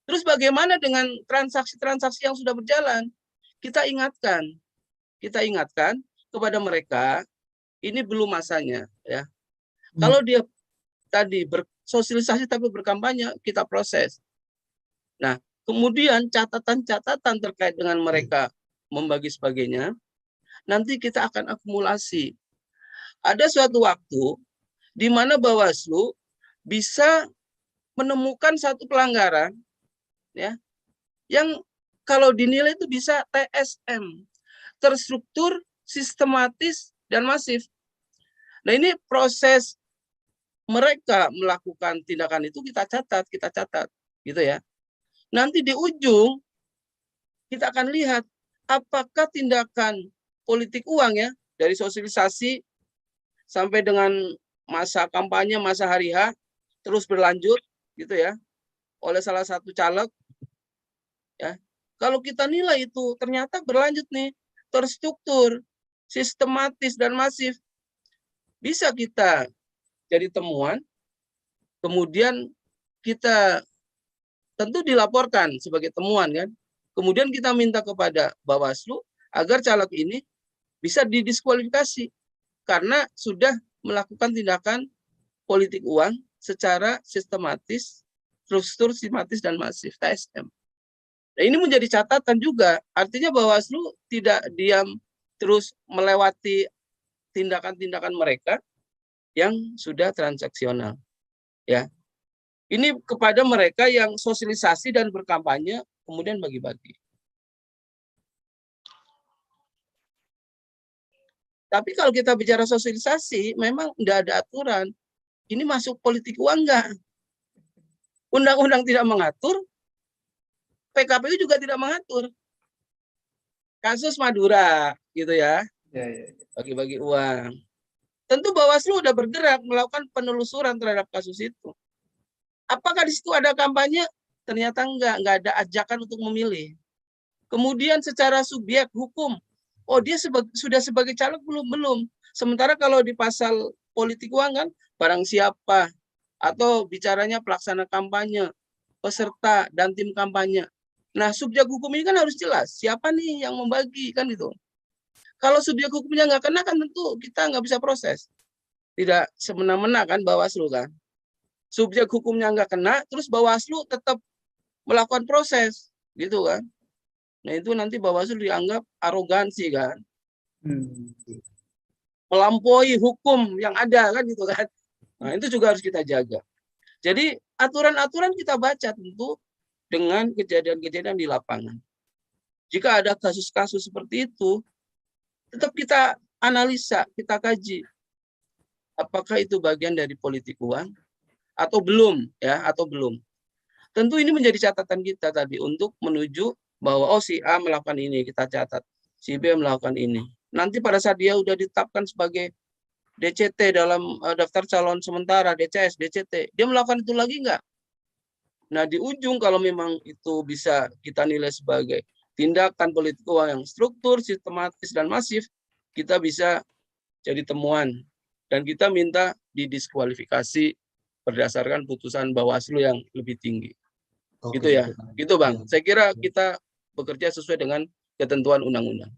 S3: Terus bagaimana dengan transaksi-transaksi yang sudah berjalan? Kita ingatkan kepada mereka ini belum masanya ya. Kalau dia tadi bersosialisasi tapi berkampanye kita proses. Nah, kemudian catatan-catatan terkait dengan mereka membagi sebagainya nanti kita akan akumulasi. Ada suatu waktu di mana Bawaslu bisa menemukan satu pelanggaran ya yang kalau dinilai itu bisa TSM, terstruktur, sistematis, dan masif. Nah ini proses mereka melakukan tindakan itu kita catat, gitu ya. Nanti di ujung kita akan lihat apakah tindakan politik uang ya dari sosialisasi sampai dengan masa kampanye, masa hari H terus berlanjut, gitu ya, oleh salah satu caleg, ya. Kalau kita nilai itu ternyata berlanjut nih, terstruktur, sistematis, dan masif. Bisa kita jadi temuan, kemudian kita tentu dilaporkan sebagai temuan kan. Kemudian kita minta kepada Bawaslu agar caleg ini bisa didiskualifikasi karena sudah melakukan tindakan politik uang secara sistematis, struktur, sistematis, dan masif, TSM. Nah, ini menjadi catatan juga, artinya Bawaslu tidak diam terus melewati tindakan-tindakan mereka yang sudah transaksional. Ya, ini kepada mereka yang sosialisasi dan berkampanye, kemudian bagi-bagi. Tapi kalau kita bicara sosialisasi, memang tidak ada aturan. Ini masuk politik uang enggak? Undang-undang tidak mengatur, PKPU juga tidak mengatur. Kasus Madura, gitu ya, bagi-bagi uang. Tentu Bawaslu sudah bergerak melakukan penelusuran terhadap kasus itu. Apakah di situ ada kampanye? Ternyata enggak ada ajakan untuk memilih. Kemudian secara subjek hukum, oh dia sudah sebagai caleg belum. Sementara kalau di pasal politik uang kan, barang siapa, atau bicaranya pelaksana kampanye, peserta dan tim kampanye. Nah, subjek hukum ini kan harus jelas. Siapa nih yang membagi, kan itu. Kalau subjek hukumnya nggak kena, kan tentu kita nggak bisa proses. Tidak semena-mena kan Bawaslu kan. Subjek hukumnya nggak kena, terus Bawaslu tetap melakukan proses. Gitu kan. Nah, itu nanti Bawaslu dianggap arogansi kan. Melampaui hukum yang ada kan gitu kan. Nah, itu juga harus kita jaga. Jadi aturan-aturan kita baca tentu dengan kejadian-kejadian di lapangan. Jika ada kasus-kasus seperti itu, tetap kita analisa, kita kaji. Apakah itu bagian dari politik uang atau belum, ya, atau belum. Tentu ini menjadi catatan kita tadi untuk menuju bahwa oh si A melakukan ini, kita catat. Si B melakukan ini. Nanti pada saat dia sudah ditetapkan sebagai DCT dalam daftar calon sementara, DCS, DCT, dia melakukan itu lagi enggak? Nah, di ujung kalau memang itu bisa kita nilai sebagai tindakan politik uang yang struktur, sistematis, dan masif, kita bisa jadi temuan. Dan kita minta didiskualifikasi berdasarkan putusan Bawaslu yang lebih tinggi.
S2: Oke,
S3: Gitu ya, gitu Bang. Saya kira
S2: Ya.
S3: kita bekerja sesuai dengan ketentuan undang-undang.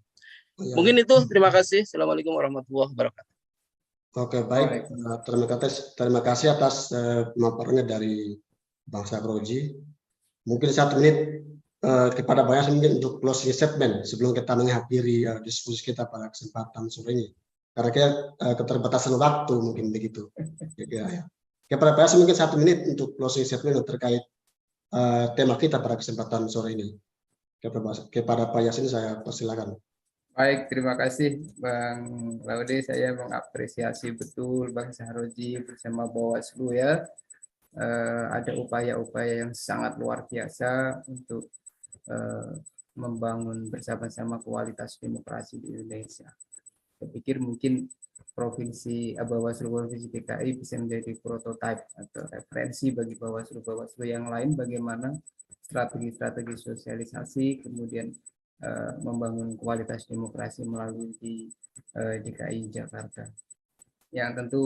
S2: Ya,
S3: Mungkin
S2: ya.
S3: itu, terima kasih. Assalamualaikum warahmatullahi wabarakatuh.
S2: Oke, baik. Terima kasih atas pemaparannya dari Bang Sabroji. Mungkin 1 menit kepada Bang Yasin mungkin untuk closing statement sebelum kita mengakhiri diskusi kita pada kesempatan sore ini. Karena kita keterbatasan waktu mungkin begitu. Ya. Kepada Bang Yasin mungkin 1 menit untuk closing statement terkait tema kita pada kesempatan sore ini. Kepada Pak Yasin saya persilakan.
S1: Baik, terima kasih Bang Laude. Saya mengapresiasi betul Bang Saharoji bersama Bawaslu ya. Ada upaya-upaya yang sangat luar biasa untuk membangun bersama-sama kualitas demokrasi di Indonesia. Saya pikir mungkin Bawaslu Provinsi DKI bisa menjadi prototipe atau referensi bagi Bawaslu yang lain bagaimana strategi-strategi sosialisasi kemudian membangun kualitas demokrasi melalui di DKI Jakarta. Yang tentu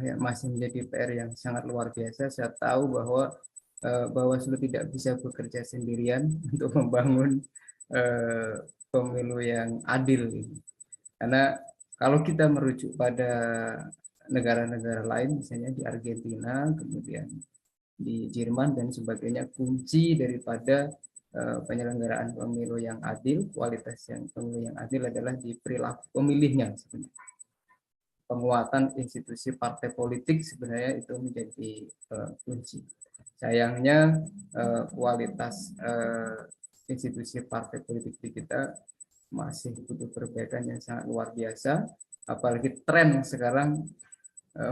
S1: ya masih menjadi PR yang sangat luar biasa. Saya tahu bahwa Bawaslu tidak bisa bekerja sendirian untuk membangun pemilu yang adil. Karena kalau kita merujuk pada negara-negara lain, misalnya di Argentina, kemudian di Jerman dan sebagainya, kunci daripada penyelenggaraan pemilu yang adil, kualitas yang pemilu yang adil adalah di perilaku pemilihnya sebenarnya. Penguatan institusi partai politik sebenarnya itu menjadi kunci. Sayangnya kualitas institusi partai politik di kita masih butuh perbaikan yang sangat luar biasa. Apalagi tren sekarang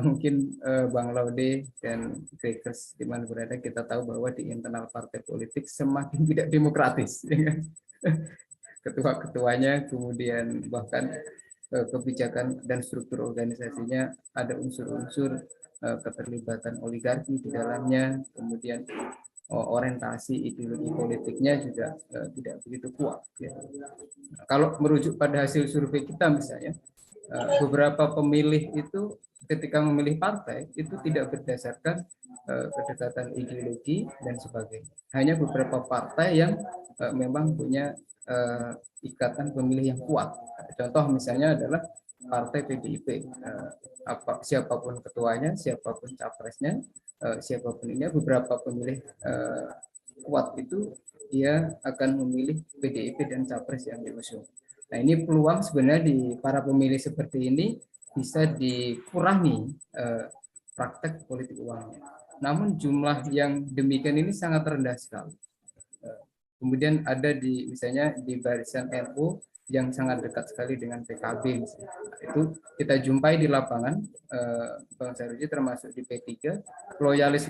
S1: mungkin Bang Laude dan Gregers di mana berada kita tahu bahwa di internal partai politik semakin tidak demokratis. Ketua-ketuanya kemudian bahkan kebijakan dan struktur organisasinya ada unsur-unsur keterlibatan oligarki di dalamnya, kemudian orientasi ideologi politiknya juga tidak begitu kuat. Ya. Kalau merujuk pada hasil survei kita misalnya, beberapa pemilih itu ketika memilih partai itu tidak berdasarkan kedekatan ideologi dan sebagainya. Hanya beberapa partai yang memang punya ikatan pemilih yang kuat. Contoh misalnya adalah partai PDIP, siapapun ketuanya, siapapun capresnya, siapapun ini, beberapa pemilih kuat itu dia akan memilih PDIP dan capres yang diusung. Nah, ini peluang sebenarnya di para pemilih seperti ini bisa dikurangi praktek politik uangnya. Namun jumlah yang demikian ini sangat rendah sekali. Kemudian ada di misalnya di barisan NU yang sangat dekat sekali dengan PKB. Misalnya. Itu kita jumpai di lapangan, Bang Saruji termasuk di P3, loyalis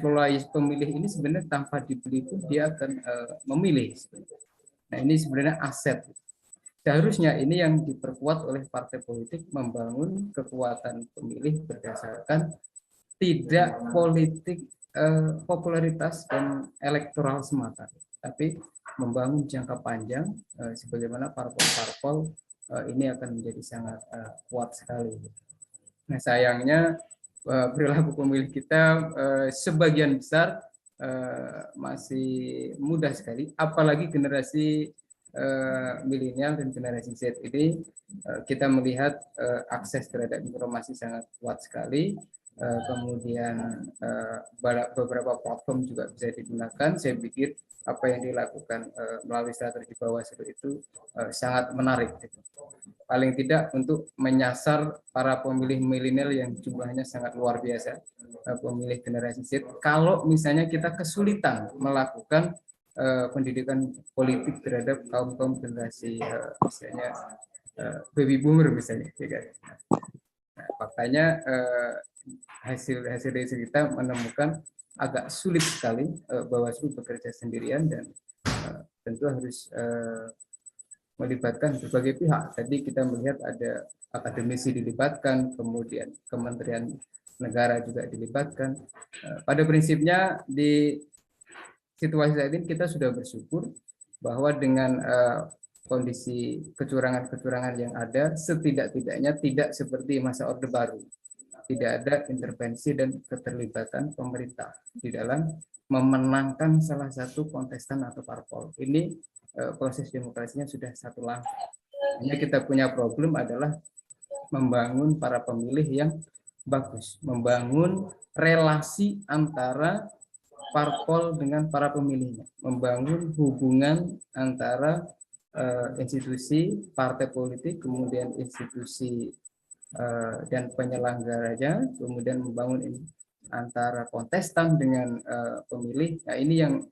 S1: pemilih ini sebenarnya tanpa dibeli pun dia akan memilih. Nah, ini sebenarnya aset. Seharusnya ini yang diperkuat oleh partai politik, membangun kekuatan pemilih berdasarkan tidak politik popularitas dan elektoral semata, tapi membangun jangka panjang sebagaimana parpol-parpol ini akan menjadi sangat kuat sekali. Nah, sayangnya perilaku pemilih kita sebagian besar masih muda sekali, apalagi generasi milenial dan generasi Z ini kita melihat akses terhadap informasi sangat kuat sekali. Kemudian beberapa platform juga bisa digunakan. Saya pikir apa yang dilakukan melalui strategi Bawaslu itu sangat menarik. Paling tidak untuk menyasar para pemilih milenial yang jumlahnya sangat luar biasa, pemilih generasi Z. Kalau misalnya kita kesulitan melakukan pendidikan politik terhadap kaum generasi misalnya baby boomer misalnya, ya kan? Nah, faktanya hasil riset kita menemukan agak sulit sekali Bawaslu bekerja sendirian dan tentu harus melibatkan berbagai pihak. Tadi kita melihat ada akademisi dilibatkan, kemudian Kementerian Negara juga dilibatkan. Pada prinsipnya di situasi saat ini kita sudah bersyukur bahwa dengan kondisi kecurangan-kecurangan yang ada, setidak-tidaknya tidak seperti masa Orde Baru. Tidak ada intervensi dan keterlibatan pemerintah di dalam memenangkan salah satu kontestan atau parpol. Ini proses demokrasinya sudah satu langkah. Hanya kita punya problem adalah membangun para pemilih yang bagus, membangun relasi antara parpol dengan para pemilihnya, membangun hubungan antara institusi partai politik, kemudian institusi dan penyelenggaranya, kemudian membangun ini antara kontestan dengan pemilih. Nah, ini yang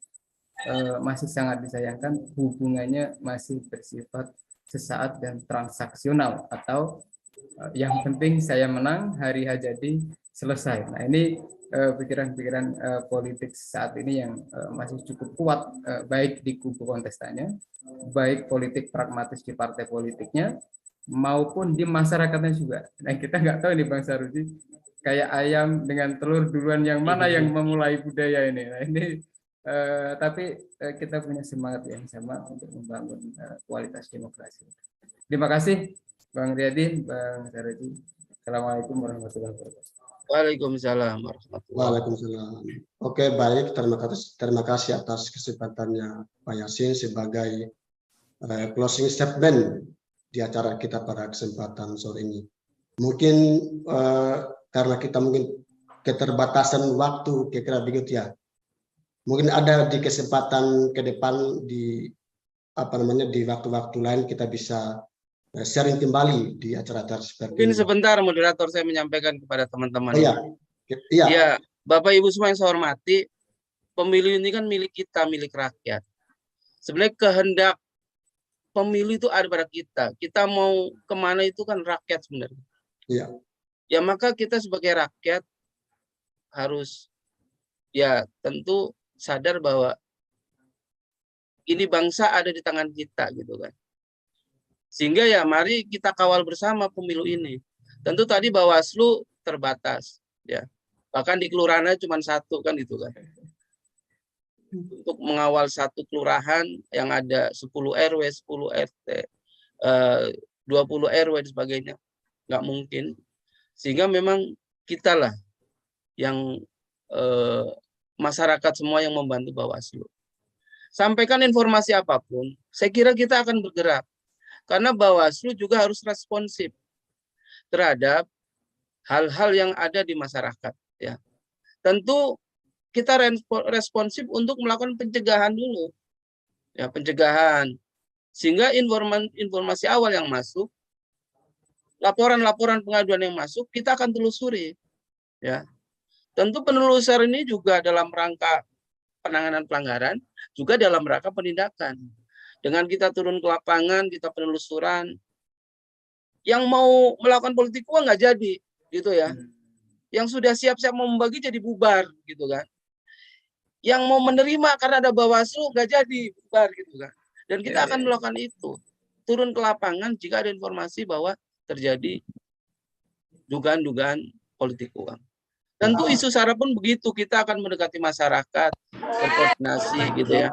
S1: masih sangat disayangkan, hubungannya masih bersifat sesaat dan transaksional, atau yang penting saya menang, hari jadi selesai. Nah, ini pikiran-pikiran politik saat ini yang masih cukup kuat, baik di kubu kontestannya, baik politik pragmatis di partai politiknya, maupun di masyarakatnya juga. Nah, kita nggak tahu nih Bang Saruji, kayak ayam dengan telur duluan yang mana yang memulai budaya ini. Nah, ini tapi kita punya semangat yang sama untuk membangun kualitas demokrasi. Terima kasih Bang Riyadi, Bang Saruji. Assalamualaikum warahmatullahi wabarakatuh.
S3: Waalaikumsalam warahmatullahi
S2: Waalaikumsalam. Oke, baik. Terima kasih atas kesempatannya Pak Yasin sebagai closing statement di acara kita pada kesempatan sore ini. Mungkin karena kita mungkin keterbatasan waktu, kira-kira begitu ya. Mungkin ada di kesempatan ke depan di di waktu-waktu lain kita bisa sharing kembali di acara-acara seperti
S3: Mungkin
S2: ini.
S3: sebentar moderator, saya menyampaikan kepada teman-teman.
S2: Oh, iya. Iya.
S3: Ya, Bapak Ibu semua yang saya hormati, pemilu ini kan milik kita, milik rakyat. Sebenarnya kehendak pemilu itu ada pada kita. Kita mau kemana itu kan rakyat sebenarnya.
S2: Iya.
S3: Ya maka kita sebagai rakyat harus ya tentu sadar bahwa ini bangsa ada di tangan kita gitu kan. Sehingga ya mari kita kawal bersama pemilu ini. Tentu tadi Bawaslu terbatas ya. Bahkan di kelurahannya cuma satu kan itu kan. Untuk mengawal satu kelurahan yang ada 10 RW, 10 RT, 20 RW dan sebagainya. Nggak mungkin. Sehingga memang kita lah yang masyarakat semua yang membantu Bawaslu. sampaikan informasi apapun, saya kira kita akan bergerak. Karena Bawaslu juga harus responsif terhadap hal-hal yang ada di masyarakat. Ya, tentu kita responsif untuk melakukan pencegahan dulu, ya pencegahan, sehingga informasi awal yang masuk, laporan-laporan pengaduan yang masuk, kita akan telusuri. Ya, tentu penelusuran ini juga dalam rangka penanganan pelanggaran, juga dalam rangka penindakan. Dengan kita turun ke lapangan, kita penelusuran, yang mau melakukan politik uang nggak jadi, gitu ya. Yang sudah siap-siap mau membagi jadi bubar, gitu kan. Yang mau menerima karena ada Bawaslu nggak jadi bubar, gitu kan. Dan kita akan melakukan itu, turun ke lapangan jika ada informasi bahwa terjadi dugaan-dugaan politik uang. Tentu isu SARA pun begitu, kita akan mendekati masyarakat, berkoordinasi gitu ya.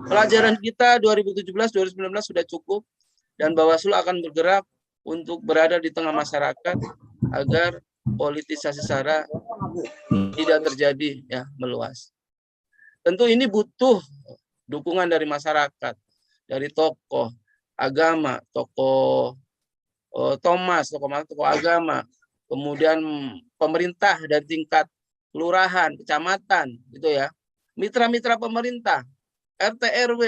S3: Pelajaran kita 2017-2019 sudah cukup, dan Bawaslu akan bergerak untuk berada di tengah masyarakat agar politisasi SARA tidak terjadi ya meluas. Tentu ini butuh dukungan dari masyarakat, dari tokoh agama, tokoh tokoh agama, kemudian pemerintah dari tingkat kelurahan, kecamatan, gitu ya, mitra-mitra pemerintah, RT RW,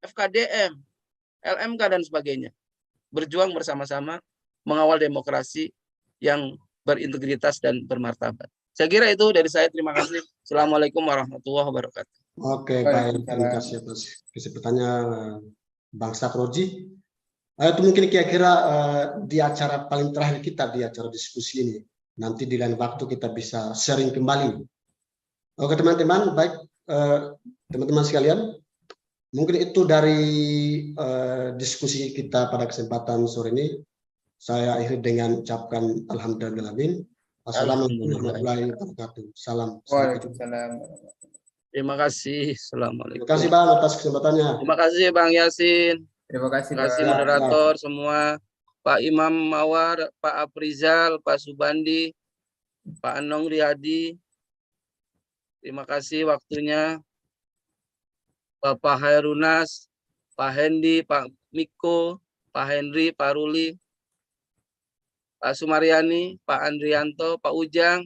S3: FKDM, LMK dan sebagainya, berjuang bersama-sama mengawal demokrasi yang berintegritas dan bermartabat. Saya kira itu dari saya. Terima kasih. Assalamualaikum warahmatullahi wabarakatuh.
S2: Oke, baik. Terima kasih atas kesempatannya Bang Sakroji. Itu mungkin kira-kira di acara paling terakhir kita, di acara diskusi ini. Nanti di lain waktu kita bisa sharing kembali. Oke teman-teman, baik teman-teman sekalian. Mungkin itu dari diskusi kita pada kesempatan sore ini. Saya akhiri dengan ucapkan alhamdulillahirabbil alamin. Assalamualaikum warahmatullahi wabarakatuh. Salam.
S1: Waalaikumsalam.
S3: Terima kasih. Assalamualaikum.
S2: Terima kasih Bang atas kesempatannya.
S3: Terima kasih Bang Yasin.
S1: Terima kasih,
S3: Terima kasih moderator semua, Pak Imam Mawar, Pak Aprizal, Pak Subandi, Pak Anong Riyadi. Terima kasih waktunya. Bapak Hairunas, Pak Hendi, Pak Miko, Pak Henry, Pak Ruli, Pak Sumaryani, Pak Andrianto, Pak Ujang,